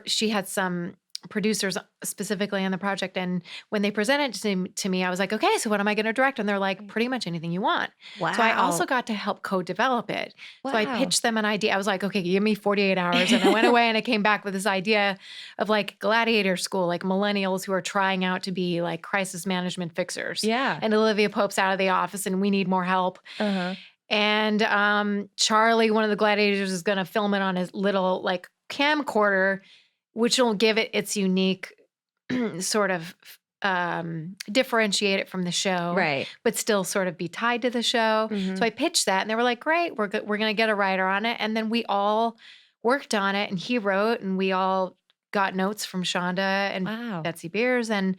she had some producers specifically on the project. And when they presented to me, I was like, okay, so what am I going to direct? And they're like, pretty much anything you want. Wow. So I also got to help co-develop it. Wow. So I pitched them an idea. I was like, okay, give me 48 hours. And I went away and I came back with this idea of like gladiator school, like millennials who are trying out to be like crisis management fixers. Yeah. And Olivia Pope's out of the office and we need more help. Uh-huh. And Charlie, one of the gladiators, is going to film it on his little like camcorder, which will give it its unique sort of differentiate it from the show, Right. but still sort of be tied to the show. So I pitched that, and they were like, "Great, we're going to get a writer on it." And then we all worked on it, and he wrote, and we all got notes from Shonda and Wow. Betsy Beers, and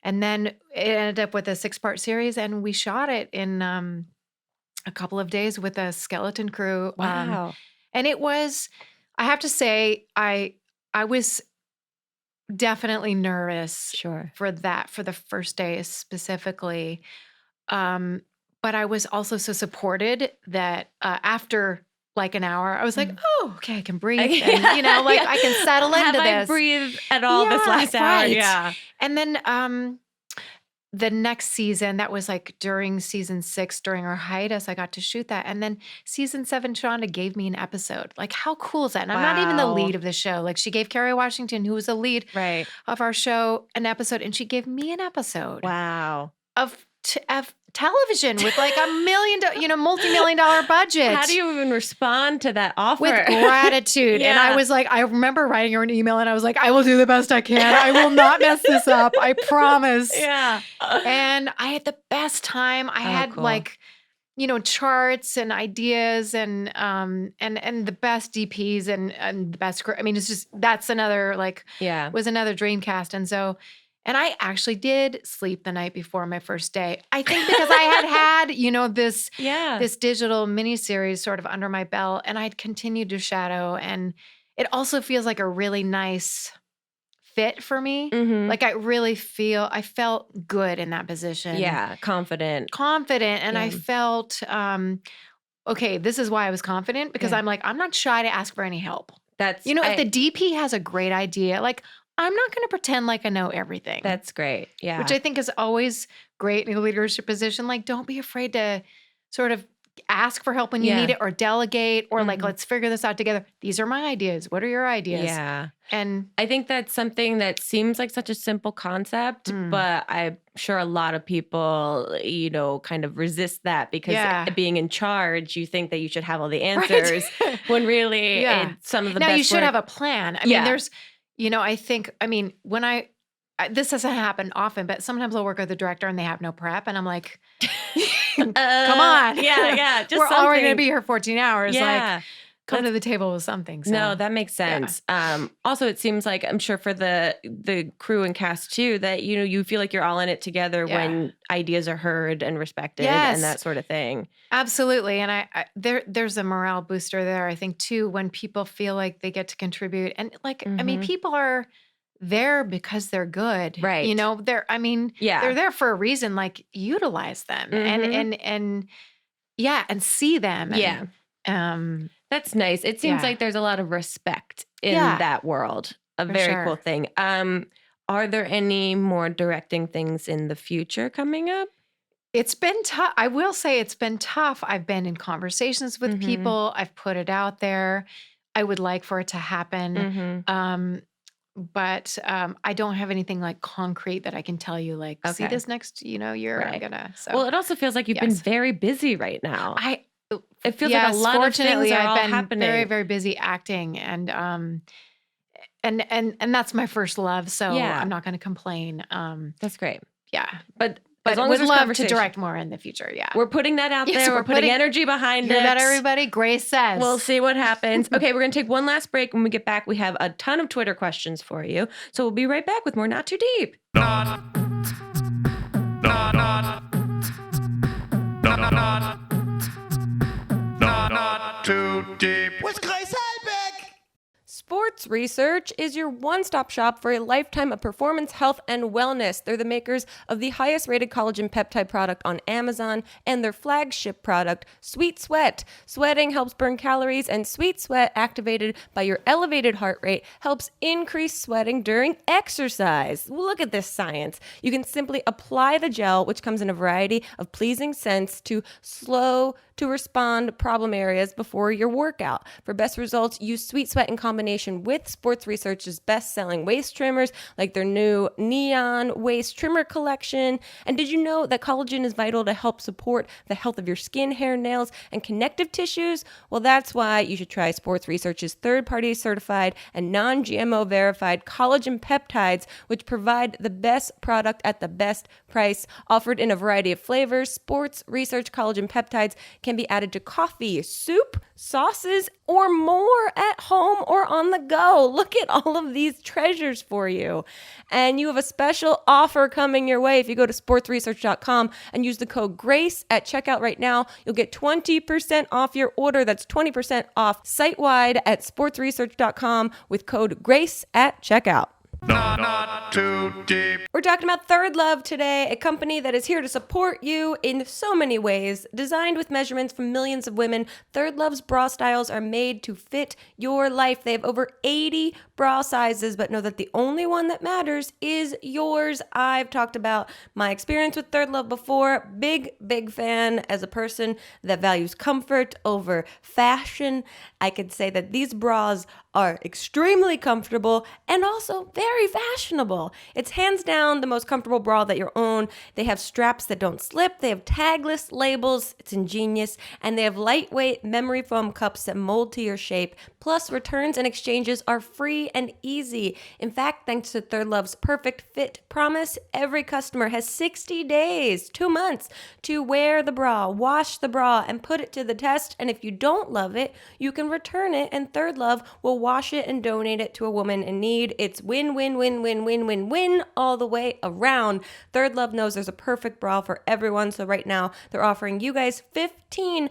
then it ended up with a 6-part series, and we shot it in a couple of days with a skeleton crew. Wow. And it was, I have to say, I was definitely nervous Sure. for the first day specifically. But I was also so supported that after like an hour, I was like, oh, okay, I can breathe. And, I can settle into this. Have I breathed at all this last hour? Right. Yeah. And then the next season, that was like during season 6, during our hiatus, I got to shoot that. And then season 7, Shonda gave me an episode. Like, how cool is that? And I'm not even the Wow. lead of the show. Like, she gave Kerry Washington, who was the lead Right. of our show, an episode. And she gave me an episode Wow. of television with like a multi-million-dollar budget. How do you even respond to that offer? With gratitude. And I Yeah. was like, I remember writing her an email, and I was like, I will do the best I can. I will not mess this up. I promise. Yeah. And I had the best time. I had cool. like, charts and ideas and the best DPs and the best. I mean, it's just, that's another Yeah. was another dream cast. And I actually did sleep the night before my first day. I think because I had this Yeah. this digital miniseries sort of under my belt, and I'd continued to shadow, and it also feels like a really nice fit for me. Mhm. Like I felt good in that position. Yeah. Confident. Confident. And I Yeah. felt, okay, this is why I was confident, because Yeah. I'm like, I'm not shy to ask for any help. That's If the DP has a great idea, like, I'm not going to pretend like I know everything. That's great. Yeah. Which I think is always great in a leadership position. Like, don't be afraid to sort of ask for help when you Yeah. need it, or delegate, or like, Mhm. let's figure this out together. These are my ideas. What are your ideas? Yeah. And I think that's something that seems like such a simple concept, but I'm sure a lot of people, kind of resist that because Yeah. being in charge, you think that you should have all the answers when really Yeah. some of the now best you should work- have a plan. I Yeah. mean, there's, when this doesn't happen often, but sometimes I'll work with the director and they have no prep, and I'm like, come on. Yeah. Just We're already going to something. be here 14 hours. Yeah. Like, come to the table with something. So. No, that makes sense. Also, it seems like, I'm sure for the crew and cast too, that you feel like you're all in it together Yeah. when ideas are heard and respected Yes. and that sort of thing. Absolutely. And there's a morale booster there, I think, too, when people feel like they get to contribute. And people are there because they're good. Right. Yeah. Yeah. They're there for a reason. Like, utilize them and see them. Yeah. That's nice. It seems Yeah. like there's a lot of respect in Yeah. that world. A For very sure. cool thing. Are there any more directing things in the future coming up? It's been tough. I will say it's been tough. I've been in conversations with Mhm. people. I've put it out there. I would like for it to happen. Mhm. But I don't have anything like concrete that I can tell you, like, see Okay. this next, year, I'm Right. gonna. So Well, it also feels like you've been Yes. very busy right now. It feels yes, like a lot of things fortunately, are I've all been happening. very, very busy acting, and that's my first love. So Yeah. I'm not going to complain. That's great. Yeah, But but as long would as there's love to conversation. direct more in the future. Yeah, We're putting that out Yes, there. we're We're putting putting- energy behind hear it. that, everybody? Grace says. We'll see what happens. Okay, we're going to take one last break. When we get back, we have a ton of Twitter questions for you. So we'll be right back with more Not Too Deep. Not too deep with Grace Helbig. Sports Research is your one-stop shop for a lifetime of performance, health, and wellness. They're the makers of the highest-rated collagen peptide product on Amazon and their flagship product, Sweet Sweat. Sweating helps burn calories, and Sweet Sweat, activated by your elevated heart rate, helps increase sweating during exercise. Look at this science. You can simply apply the gel, which comes in a variety of pleasing scents, to slow to respond problem areas before your workout. For best results, use Sweet Sweat in combination collaboration with Sports Research's best-selling waist trimmers, like their new Neon Waist Trimmer collection. And did you know that collagen is vital to help support the health of your skin, hair, nails, and connective tissues? Well, that's why you should try Sports Research's third-party certified and non-GMO verified collagen peptides, which provide the best product at the best price. Offered in a variety of flavors, Sports Research collagen peptides can be added to coffee, soup, sauces, or more at home or on the go. Look at all of these treasures for you. And you have a special offer coming your way. If you go to sportsresearch.com and use the code GRACE at checkout right now, you'll get 20% off your order. That's 20% off site-wide at sportsresearch.com with code GRACE at checkout. Not too deep. We're talking about Third Love today, a company that is here to support you in so many ways. Designed with measurements from millions of women, Third Love's bra styles are made to fit your life. They have over 80 bra sizes, but know that the only one that matters is yours. I've talked about my experience with Third Love before. Big fan. As a person that values comfort over fashion, I could say that these bras are extremely comfortable and also very fashionable. It's hands down the most comfortable bra that you'll own. They have straps that don't slip. They have tagless labels. It's ingenious. And they have lightweight memory foam cups that mold to your shape. Plus, returns and exchanges are free and easy. In fact, thanks to Third Love's Perfect Fit Promise, every customer has 60 days, 2 months, to wear the bra, wash the bra, and put it to the test. And if you don't love it, you can return it, and Third Love will wash it and donate it to a woman in need. It's win, win, win, win, win, win, win all the way around. Third Love knows there's a perfect bra for everyone. So right now, they're offering you guys 15%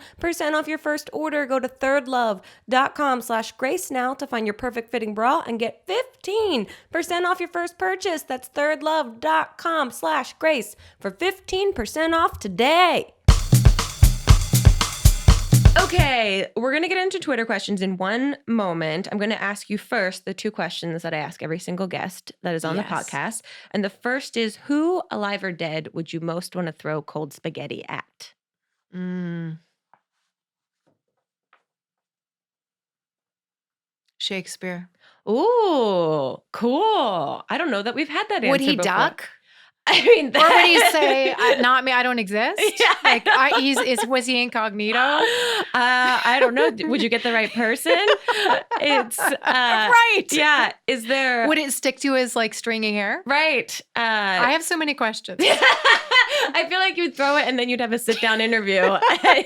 off your first order. Go to thirdlove.com/grace now to find your perfect fitting bra and get 15% off your first purchase. That's thirdlove.com/grace for 15% off today. Okay, we're going to get into Twitter questions in one moment. I'm going to ask you first the two questions that I ask every single guest that is on the podcast. And the first is, who, alive or dead, would you most want to throw cold spaghetti at? Shakespeare. Ooh, cool. I don't know that we've had that answer Would he before. duck? I mean, Or would he say, not me, I don't exist? Yeah. Like, was he incognito? I don't know. Would you get the right person? It's Right. Yeah. Is there? Would it stick to his like stringy hair? Right. I have so many questions. I feel like you'd throw it and then you'd have a sit-down interview.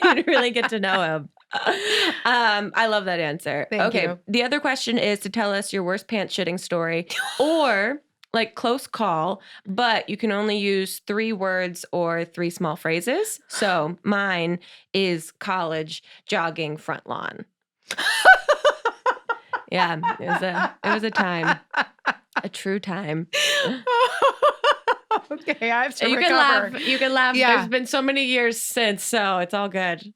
You'd really get to know him. I love that answer. Thank you. The other question is to tell us your worst pants shitting story or like close call, but you can only use 3 words or 3 small phrases. So mine is college jogging front lawn. Yeah, it was a time, a true time. Okay, I have to You recover. can laugh. You can laugh. Yeah. There's been so many years since, so it's all good.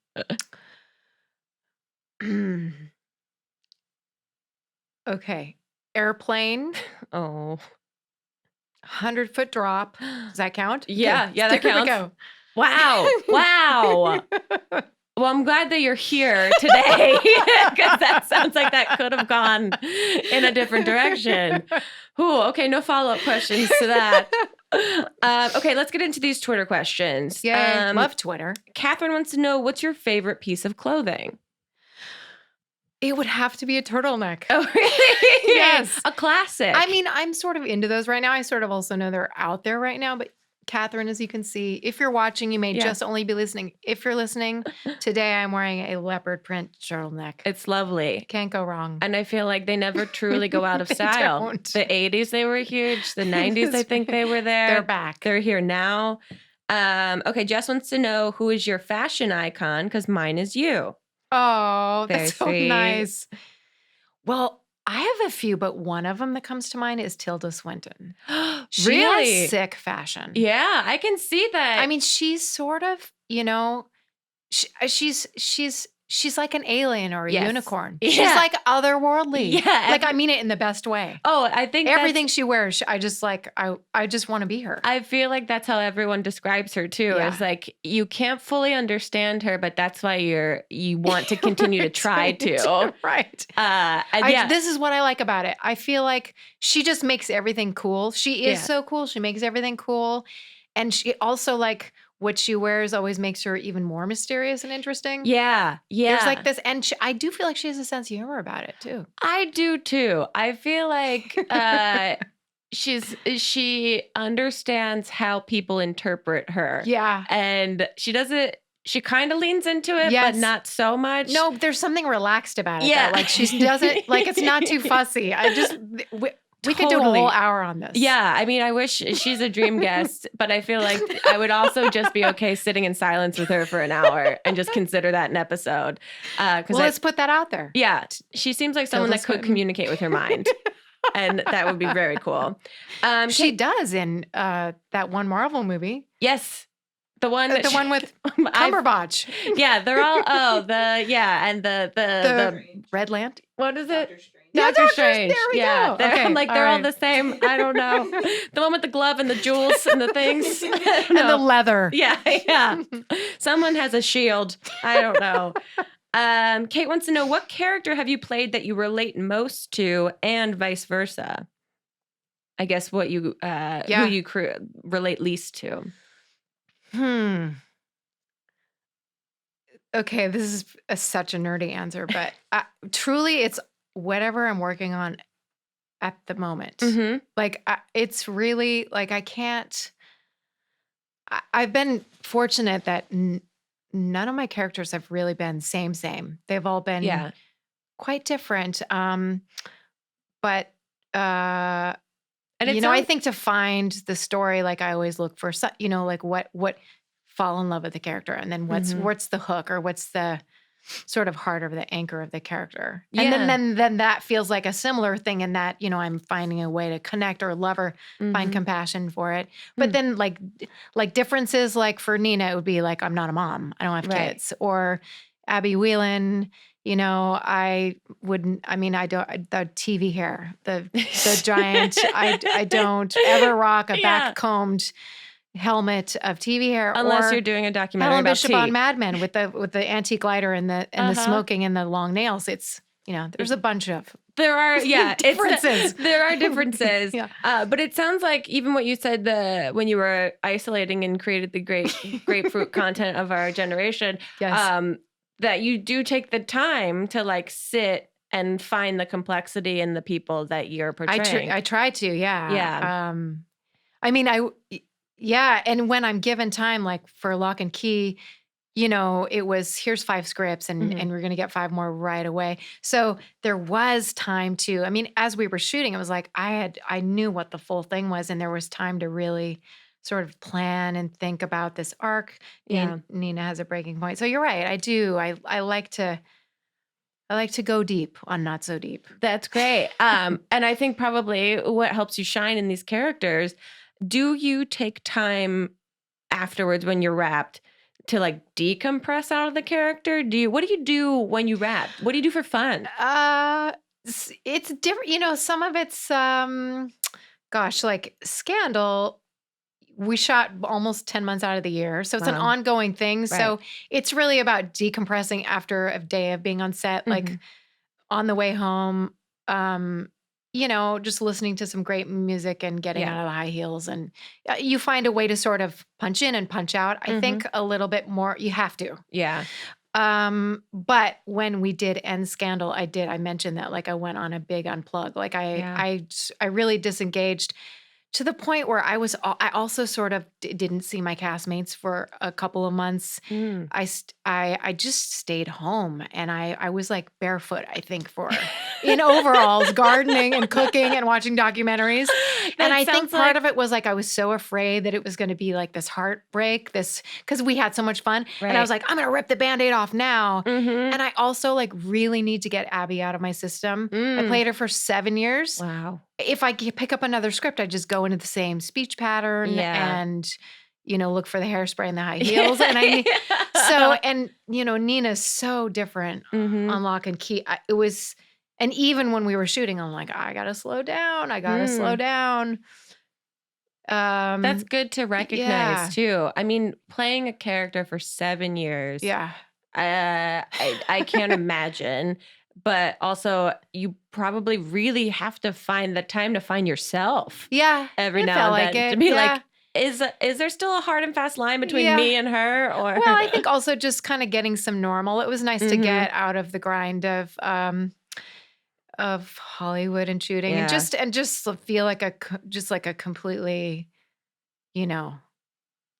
Okay, airplane, Oh, 100-foot drop. Does that count? Yeah, Okay, yeah, that there we counts. Wow. Wow. Well, I'm glad that you're here today because that sounds like that could have gone in a different direction. Ooh, okay, no follow-up questions to that. Okay, let's get into these Twitter questions. Yeah, love Twitter. Catherine wants to know, what's your favorite piece of clothing? It would have to be a turtleneck. Oh, really? Yes. A classic. I mean, I'm sort of into those right now. I sort of also know they're out there right now. But Catherine, as you can see, if you're watching, you may just only be listening. If you're listening, today I'm wearing a leopard print turtleneck. It's lovely. Can't go wrong. And I feel like they never truly go out of They style. don't. The 80s, they were huge. The 90s, I think they were there. They're back. They're here now. Okay, Jess wants to know, who is your fashion icon? Because mine is you. Oh, Very that's so sweet. nice. Well, I have a few, but one of them that comes to mind is Tilda Swinton. She Really? has sick fashion. Yeah, I can see that. I mean, she's sort of, she's she's like an alien or a Yes. unicorn. Yeah. She's like otherworldly. Yeah, Like I mean it in the best way. Oh, I think Everything she wears, I just want to be her. I feel like that's how everyone describes her too. Yeah. It's like you can't fully understand her, but that's why you want to continue to try to. Right. Yeah. This is what I like about it. I feel like she just makes everything cool. She is Yeah. so cool. She makes everything cool. And she also like what she wears always makes her even more mysterious and interesting. Yeah. There's like this, and I do feel like she has a sense of humor about it too. I do too. I feel like she understands how people interpret her. Yeah. And she kind of leans into it, Yes. but not so much. No, there's something relaxed about it. Yeah. Though. Like she doesn't, like it's not too fussy. We could do a Totally. whole hour on this. Yeah, I mean, I wish she's a dream guest, but I feel like I would also just be okay sitting in silence with her for an hour and just consider that an episode. Well, let's put that out there. Yeah, she seems like someone that could communicate with her mind, and that would be very cool. She does in that one Marvel movie. Yes, the one with Cumberbatch. Yeah, they're all and the Red Land. what is it? Yeah, Doctor Doctor- Strange. there we Yeah, go. Okay, I'm like they're all all right. the same. I don't know. The one with the glove and the jewels and the things. I don't And the know. leather. Yeah. Someone has a shield. I don't know. Kate wants to know, what character have you played that you relate most to, and vice versa? I guess what you who you relate least to. Okay, this is such a nerdy answer, but truly, it's whatever I'm working on at the moment. Mm-hmm. Like, it's really like I can't. I've been fortunate that none of my characters have really been same. They've all been quite different. But And I think to find the story, like I always look for, like what fall in love with the character, and then what's the hook, or what's the sort of heart of the anchor of the character. And then that feels like a similar thing in that, I'm finding a way to connect or love or find compassion for it. But then like differences, like for Nina, it would be like, I'm not a mom. I don't have kids. Or Abby Whelan, I don't, the TV hair, the giant, I don't ever rock a back combed helmet of TV hair, unless or you're doing a documentary Helen about Bishop tea. on Mad Men with the antique lighter and the smoking and the long nails. It's there's a bunch of There are differences. There are differences. But it sounds like even what you said when you were isolating and created the great grapefruit content of our generation. Yes. That you do take the time to like sit and find the complexity in the people that you're portraying. I try to. Yeah. Yeah. And when I'm given time, like for Locke Key, it was, here's 5 scripts and we're going to get 5 more right away. So there was time to, as we were shooting, it was like, I knew what the full thing was, and there was time to really sort of plan and think about this arc. Yeah. Nina has a breaking point. So you're right. I do. I like to go deep on not so deep. That's great. And I think probably what helps you shine in these characters, do you take time afterwards when you're wrapped to like decompress out of the character? What do you do when you wrap? What do you do for fun? It's different. Some of it's, like Scandal, we shot almost 10 months out of the year. So it's an ongoing thing. Right. So it's really about decompressing after a day of being on set, like on the way home, just listening to some great music and getting out of the high heels. And you find a way to sort of punch in and punch out. I think a little bit more, you have to. Yeah. But when we did end Scandal, I mentioned that, like, I went on a big unplug. Like I really disengaged to the point where I also sort of didn't see my castmates for a couple of months. I just stayed home, and I was like barefoot, I think, in overalls, gardening and cooking and watching documentaries. And I think part of it was like I was so afraid that it was going to be like this heartbreak, because we had so much fun. Right. And I was like, I'm going to rip the Band-Aid off now. And I also like really need to get Abby out of my system. I played her for 7 years. Wow. If I pick up another script, I just go into the same speech pattern. And, look for the hairspray and the high heels. And Nina's so different on Locke and Key. And even when we were shooting, I'm like, I gotta slow down. I gotta slow down. That's good to recognize too. I mean, playing a character for 7 years. Yeah. I can't imagine. But also, you probably really have to find the time to find yourself. Yeah. Every now and then. To be like, is there still a hard and fast line between me and her? Or well, I think also just kind of getting some normal. It was nice to get out of the grind of Hollywood and shooting and just feel like a completely,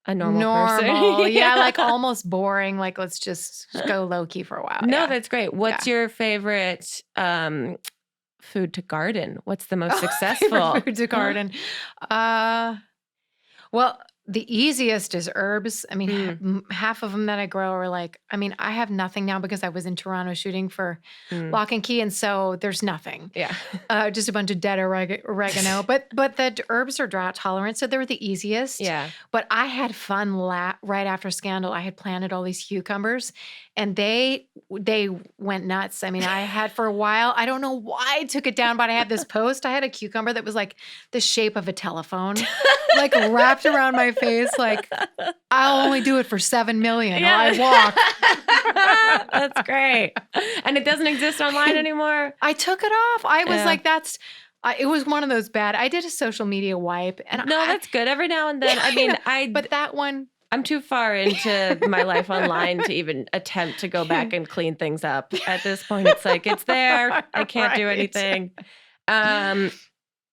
a normal person. Yeah, like almost boring. Like, let's just go low key for a while. No, that's great. What's your favorite food to garden? What's the most successful? Food to garden. Well, the easiest is herbs. I mean, half of them that I grow are like, I have nothing now because I was in Toronto shooting for Locke and Key. And so there's nothing. Yeah. Just a bunch of dead oregano. But the herbs are drought tolerant. So they were the easiest. Yeah. But I had fun right after Scandal. I had planted all these cucumbers and they went nuts. I mean, I had for a while, I don't know why I took it down, but I had this post. I had a cucumber that was like the shape of a telephone, like wrapped around my face. Like, I'll only do it for 7 million. Yeah. I walk. That's great. And it doesn't exist online anymore? I took it off. I was like, it was one of those bad. I did a social media wipe. And that's good. Every now and then. But that one. I'm too far into my life online to even attempt to go back and clean things up. At this point, it's like, it's there. I can't do anything.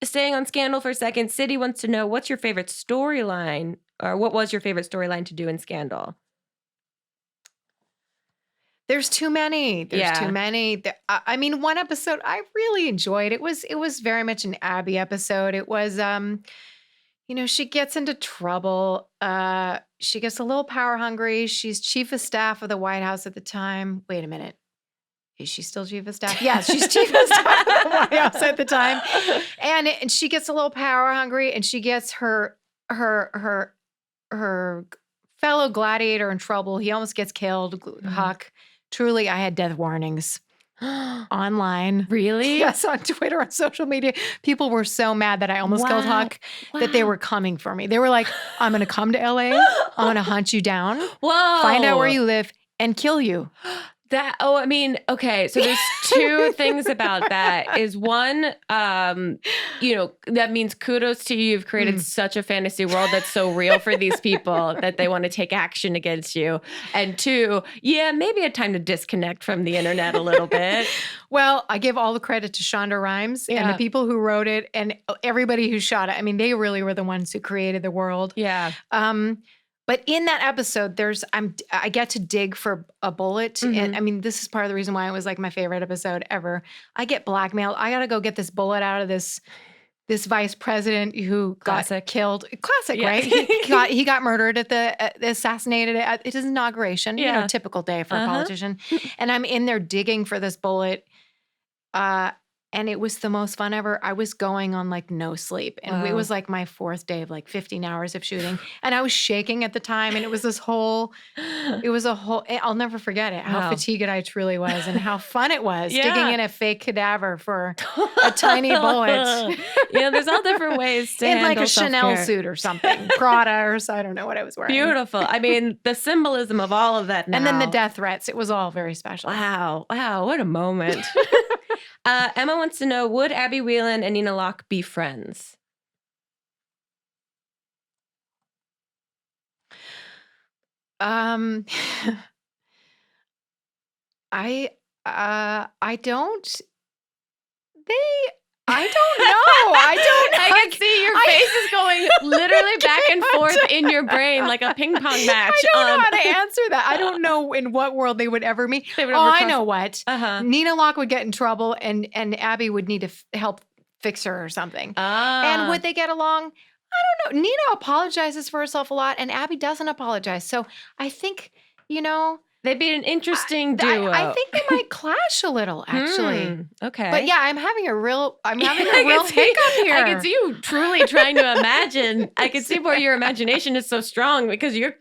Staying on Scandal for a second, City wants to know, what's your favorite storyline, or what was your favorite storyline to do in Scandal? There's too many. Too many. I mean, one episode I really enjoyed. It was very much an Abby episode. It was, she gets into trouble. She gets a little power hungry. She's chief of staff of the White House at the time. Wait a minute. Is she still chief of staff? Yeah, she's chief of staff of the White House at the time. And she gets a little power hungry, and she gets her fellow gladiator in trouble. He almost gets killed. Huck. Truly, I had death warnings online. Really? Yes, on Twitter, on social media. People were so mad that I almost killed Huck that they were coming for me. They were like, I'm going to come to LA. I'm going to hunt you down. Whoa. Find out where you live and kill you. Okay. So there's two things about that. Is one, that means kudos to you. You've created such a fantasy world that's so real for these people that they want to take action against you. And two, maybe a time to disconnect from the internet a little bit. Well, I give all the credit to Shonda Rhimes and the people who wrote it and everybody who shot it. I mean, they really were the ones who created the world. Yeah. But in that episode, I get to dig for a bullet. And I mean, this is part of the reason why it was like my favorite episode ever. I get blackmailed. I got to go get this bullet out of this vice president who got killed. Classic, right? He got murdered assassinated at his inauguration. Yeah. Typical day for a politician. And I'm in there digging for this bullet. And it was the most fun ever. I was going on like no sleep. And it was like my 4th day of like 15 hours of shooting. And I was shaking at the time. And it was I'll never forget it, how fatigued I truly was and how fun it was digging in a fake cadaver for a tiny bullet. There's all different ways to in handle like a self-care. Chanel suit or something. Prada or I don't know what I was wearing. Beautiful. I mean, the symbolism of all of that now. And then the death threats. It was all very special. Wow. What a moment. Emma wants to know, would Abby Whelan and Nina Locke be friends? I don't. I don't know. I can see your face is going literally back and forth in your brain like a ping pong match. I don't know how to answer that. I don't know in what world they would ever meet. I know what. Nina Locke would get in trouble and Abby would need to help fix her or something. And would they get along? I don't know. Nina apologizes for herself a lot and Abby doesn't apologize. So I think, They'd be an interesting duo. I think they might clash a little, actually. Okay. But yeah, I'm having a real hiccup here. I can see you truly trying to imagine. I can see where your imagination is so strong because you're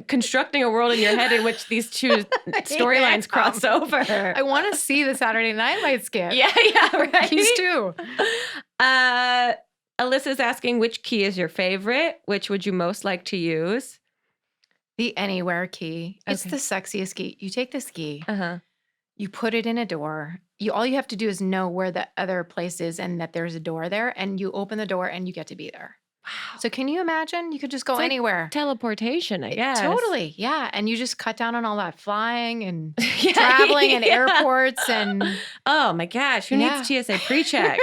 constructing a world in your head in which these two storylines cross over. I want to see the Saturday Night Light skit. Yeah, right. These two. Alyssa's asking, which key is your favorite? Which would you most like to use? The anywhere key. It's Okay. the sexiest key. You take this key, Uh-huh. you put it in a door. All you have to do is know where the other place is and that there's a door there, and you open the door and you get to be there. Wow. So can you imagine? You could just go It's like anywhere. Teleportation, I guess. Totally. Yeah. And you just cut down on all that flying and Yeah, traveling and yeah. airports and Oh my gosh, who needs TSA pre-check?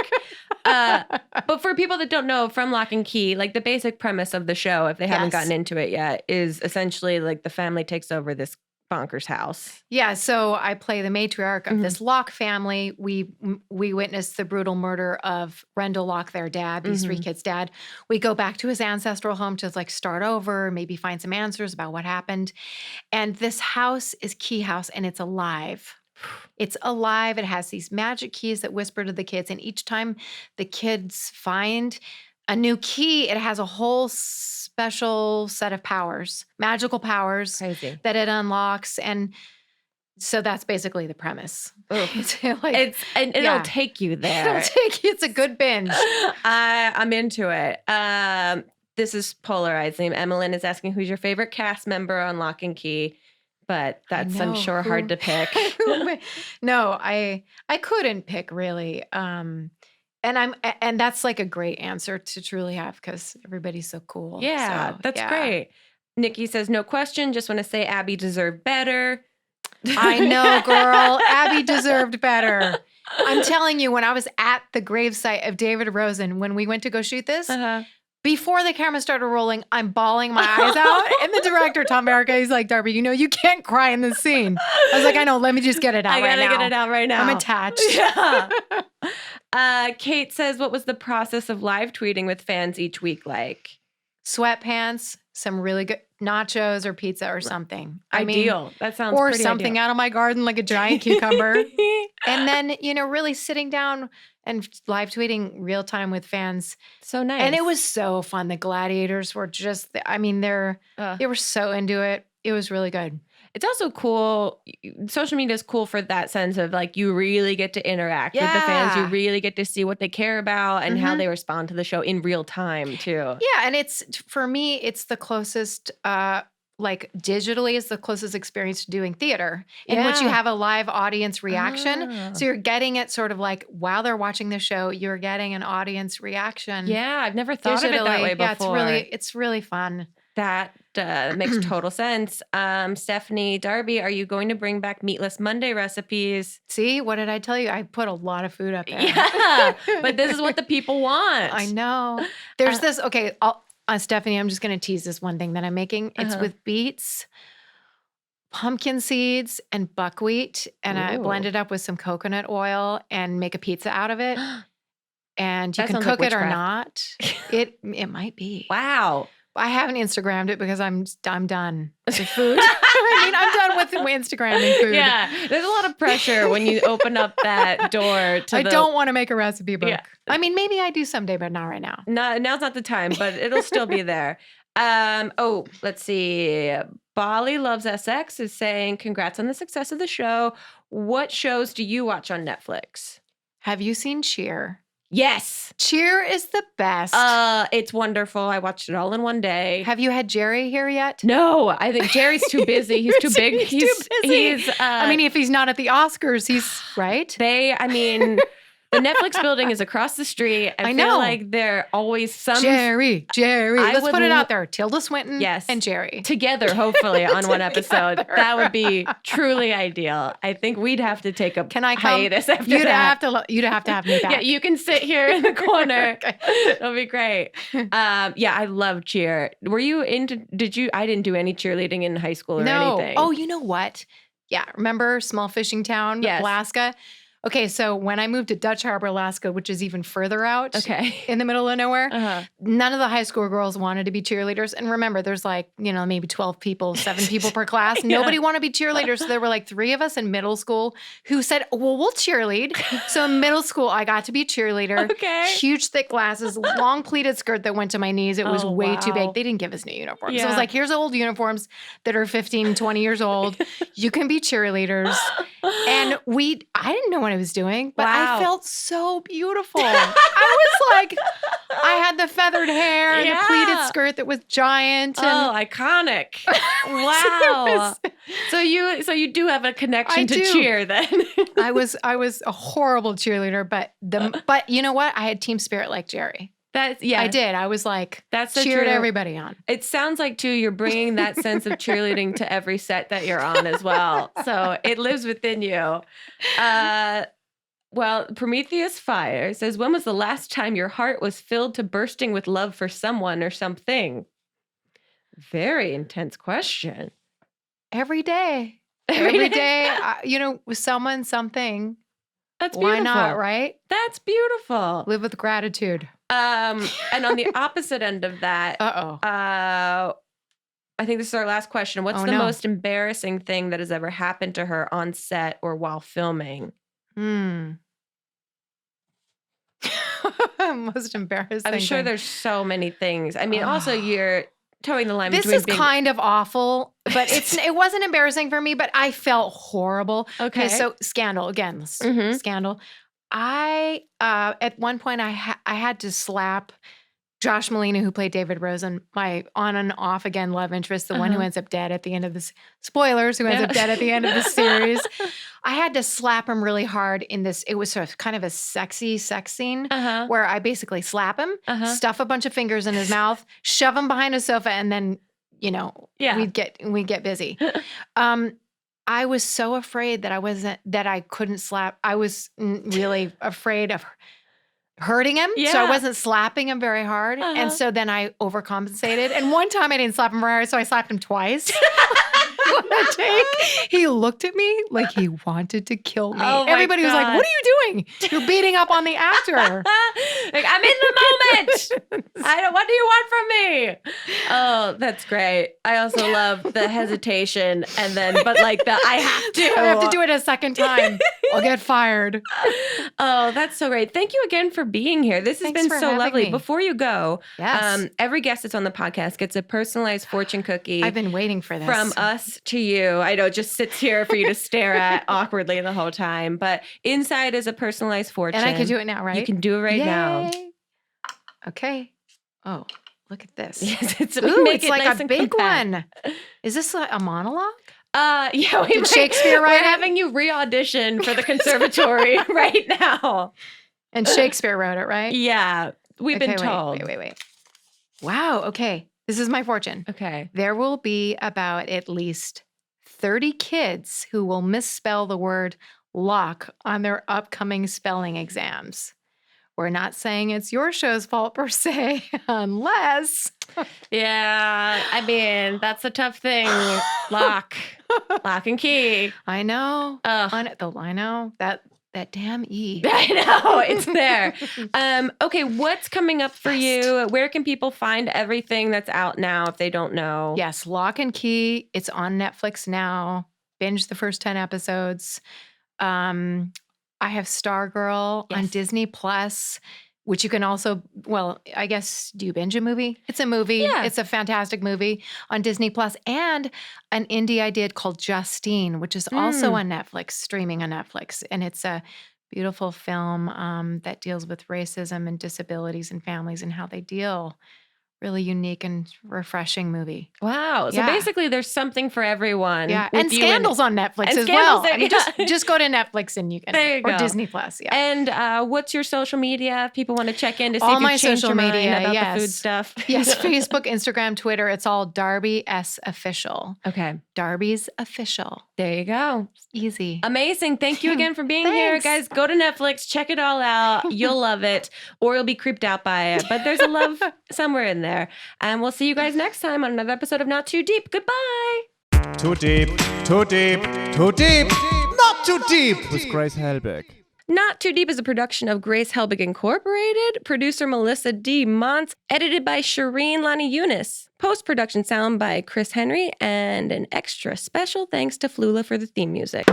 But for people that don't know, from Locke and Key, like the basic premise of the show, if they haven't Yes. gotten into it yet, is essentially like the family takes over this bonkers house. yeah, so I play the matriarch of Mhm. this Locke family. We witnessed the brutal murder of Rendell Locke, their dad, these three Mhm. kids' dad. We go back to his ancestral home to like start over, maybe find some answers about what happened. And this house is Key House, and it's alive. It's alive. It has these magic keys that whisper to the kids, and each time the kids find a new key, it has a whole special set of powers, magical powers Crazy. that it unlocks. And so that's basically the premise. It's like, It'll yeah. take you it'll there. take you. It's a good binge. I'm into it. This is polarizing. Emmeline is asking, who's your favorite cast member on Locke and Key? But that's, I'm know, sure, hard to pick. No, I couldn't pick really. And that's like a great answer to truly have because everybody's so cool. Yeah, So, that's yeah. great. Nikki says, no question. Just want to say Abby deserved better. I know, girl. Abby deserved better. I'm telling you, when I was at the gravesite of David Rosen, when we went to go shoot this, Uh-huh. before the camera started rolling, I'm bawling my eyes out. And the director, Tom Barrica, he's like, Darby, you can't cry in this scene. I was like, I know, let me just get it out I right gotta now. get it out right now. I'm attached. Yeah. Kate says, what was the process of live tweeting with fans each week like? Sweatpants, some really good nachos or pizza or something. I mean, Ideal. That sounds or pretty something ideal. out of my garden like a giant cucumber. And then, really sitting down and live tweeting real time with fans. So nice. And it was so fun. The gladiators were just, they were so into it. It was really good. It's also cool. Social media is cool for that sense of like you really get to interact with the fans. You Yeah. really get to see what they care about and how Mhm. they respond to the show in real time too. Yeah. And for me, it's the closest, like digitally is the closest experience to doing theater in which you Yeah. have a live audience reaction. Ah. So you're getting it sort of like while they're watching the show, you're getting an audience reaction. Yeah, I've never thought of it that digitally. way before. Yeah, it's really fun. That makes total sense. Stephanie, Darby, are you going to bring back Meatless Monday recipes? See, what did I tell you? I put a lot of food up there. Yeah, but this is what the people want. I know. There's this, okay, Stephanie, I'm just going to tease this one thing that I'm making. It's Uh-huh. with beets, pumpkin seeds, and buckwheat. And I Ooh. blend it up with some coconut oil and make a pizza out of it. And you That can sounds like cook it or witchcraft. not. It might be. Wow. I haven't Instagrammed it because I'm done with food. I mean, I'm done with Instagramming food. Yeah, there's a lot of pressure when you open up that door to I don't want to make a recipe book. Yeah. I mean, maybe I do someday, but not right now. Now's not the time, but it'll still be there. Let's see. Bali Loves SX is saying, congrats on the success of the show. What shows do you watch on Netflix? Have you seen Cheer? Yes. Cheer is the best. It's wonderful. I watched it all in one day. Have you had Jerry here yet? No, I think Jerry's too busy. He's too big. He's too busy. He's I mean, if he's not at the Oscars, he's right. The Netflix building is across the street. I feel know. like they're always some Jerry. I Let's would put it lo- out there. Tilda Swinton Yes. and Jerry. together, hopefully, on one episode. Together. That would be truly ideal. I think we'd have to take a Can I come? hiatus after You'd that. have to have me back. Yeah, you can sit here in the corner. Okay. It'll be great. Yeah, I love cheer. Were you into? I didn't do any cheerleading in high school or No. anything. Oh, you know what? Yeah. Remember small fishing town, Yes. Alaska? Okay, so when I moved to Dutch Harbor, Alaska, which is even further out Okay. in the middle of nowhere, Uh-huh. none of the high school girls wanted to be cheerleaders. And remember, there's like, maybe 12 people, 7 people per class. Nobody wanted to be cheerleaders. So there were like 3 of us in middle school who said, well, we'll cheerlead. So in middle school, I got to be a cheerleader. Okay. Huge, thick glasses, long pleated skirt that went to my knees. It was way too wow. big. They didn't give us new uniforms. So Yeah. it was like, here's old uniforms that are 15, 20 years old. You can be cheerleaders. And I didn't know what I was doing, but Wow. I felt so beautiful. I was like, I had the feathered hair and the pleated skirt that was giant. And Iconic. Wow. So you do have a connection to do. cheer then. I was a horrible cheerleader, but you know what? I had team spirit like Jerry. I did. I was like, That's so cheered true. everybody on. It sounds like, too, you're bringing that sense of cheerleading to every set that you're on as well. So it lives within you. Well, Prometheus Fire says, when was the last time your heart was filled to bursting with love for someone or something? Very intense question. Every day. Every day, with someone, something. That's beautiful. Why not, right? That's beautiful. Live with gratitude. And on the opposite end of that, I think this is our last question. What's the most embarrassing thing that has ever happened to her on set or while filming? Most embarrassing. I'm sure there's so many things. I mean, also you're towing the line between This is kind of awful, but it wasn't embarrassing for me, but I felt horrible. Okay. So Scandal again. Scandal. I at one point I had to slap Josh Malina, who played David Rosen, my on and off again love interest, the one who ends up dead at the end of this. Spoilers, who ends up dead at the end of the series. I had to slap him really hard in this. It was sort of kind of a sexy sex scene where I basically slap him, stuff a bunch of fingers in his mouth, shove him behind a sofa, and then we'd get busy. I was so afraid that I couldn't slap. I was really afraid of hurting him. Yeah. So I wasn't slapping him very hard. And so then I overcompensated. And one time I didn't slap him very hard, so I slapped him twice. He looked at me like he wanted to kill me. Oh my Everybody was like, God. what are you doing? You're beating up on the actor. Like, I'm in the moment. What do you want from me? Oh, that's great. I also love the hesitation but like I have to do it a second time. I'll get fired. Oh, that's so great. Thank you again for being here. This has Thanks been for so having lovely. me. Before you go, Yes. Every guest that's on the podcast gets a personalized fortune cookie. I've been waiting for this. From us to you. I know, it just sits here for you to stare at awkwardly the whole time. But inside is a personalized fortune. And I can do it now, right? You can do it right now. Okay. Oh, look at this. Yes, It's make it like nice a and big compact. one. Is this a monologue? Yeah, Did Shakespeare write We're it? having you re-audition for the conservatory right now. And Shakespeare wrote it, right? Yeah, we've been Okay, told. Wait. Wow. Okay. This is my fortune. Okay. There will be about at least 30 kids who will misspell the word Locke on their upcoming spelling exams. We're not saying it's your show's fault per se, unless... Yeah, I mean, that's a tough thing. Lock and key. I know. Ugh. I know. That damn E. I know, it's there. Okay, what's coming up for you? Where can people find everything that's out now if they don't know? Yes, Locke and Key. It's on Netflix now. Binge the first 10 episodes. I have Stargirl on Disney Plus, which you can also, I guess, do you binge a movie? It's a movie. Yeah. It's a fantastic movie on Disney Plus, and an indie I did called Justine, which is also on Netflix, streaming on Netflix. And it's a beautiful film that deals with racism and disabilities and families and how they deal. Really unique and refreshing movie. Wow. So basically there's something for everyone. Yeah. with And you Scandal's on Netflix and as Scandal's well. there, I mean, just go to Netflix and you can, There you or go. Disney Plus. Yeah. And what's your social media? If people want to check in to see All if my you've changed social your mind media, about yes. the food stuff. Yes. Facebook, Instagram, Twitter. It's all Darby S Official. Okay. Darby's Official. There you go. Easy. Amazing. Thank you again for being here. Thanks. Guys, go to Netflix, check it all out. You'll love it, or you'll be creeped out by it. But there's a love somewhere in there. And we'll see you guys next time on another episode of Not Too Deep. Goodbye. Too deep, too deep, too deep, not too deep with Grace Helbig. Not Too Deep is a production of Grace Helbig Incorporated, producer Melissa D. Montz, edited by Shireen Lani Yunus, post-production sound by Chris Henry, and an extra special thanks to Flula for the theme music.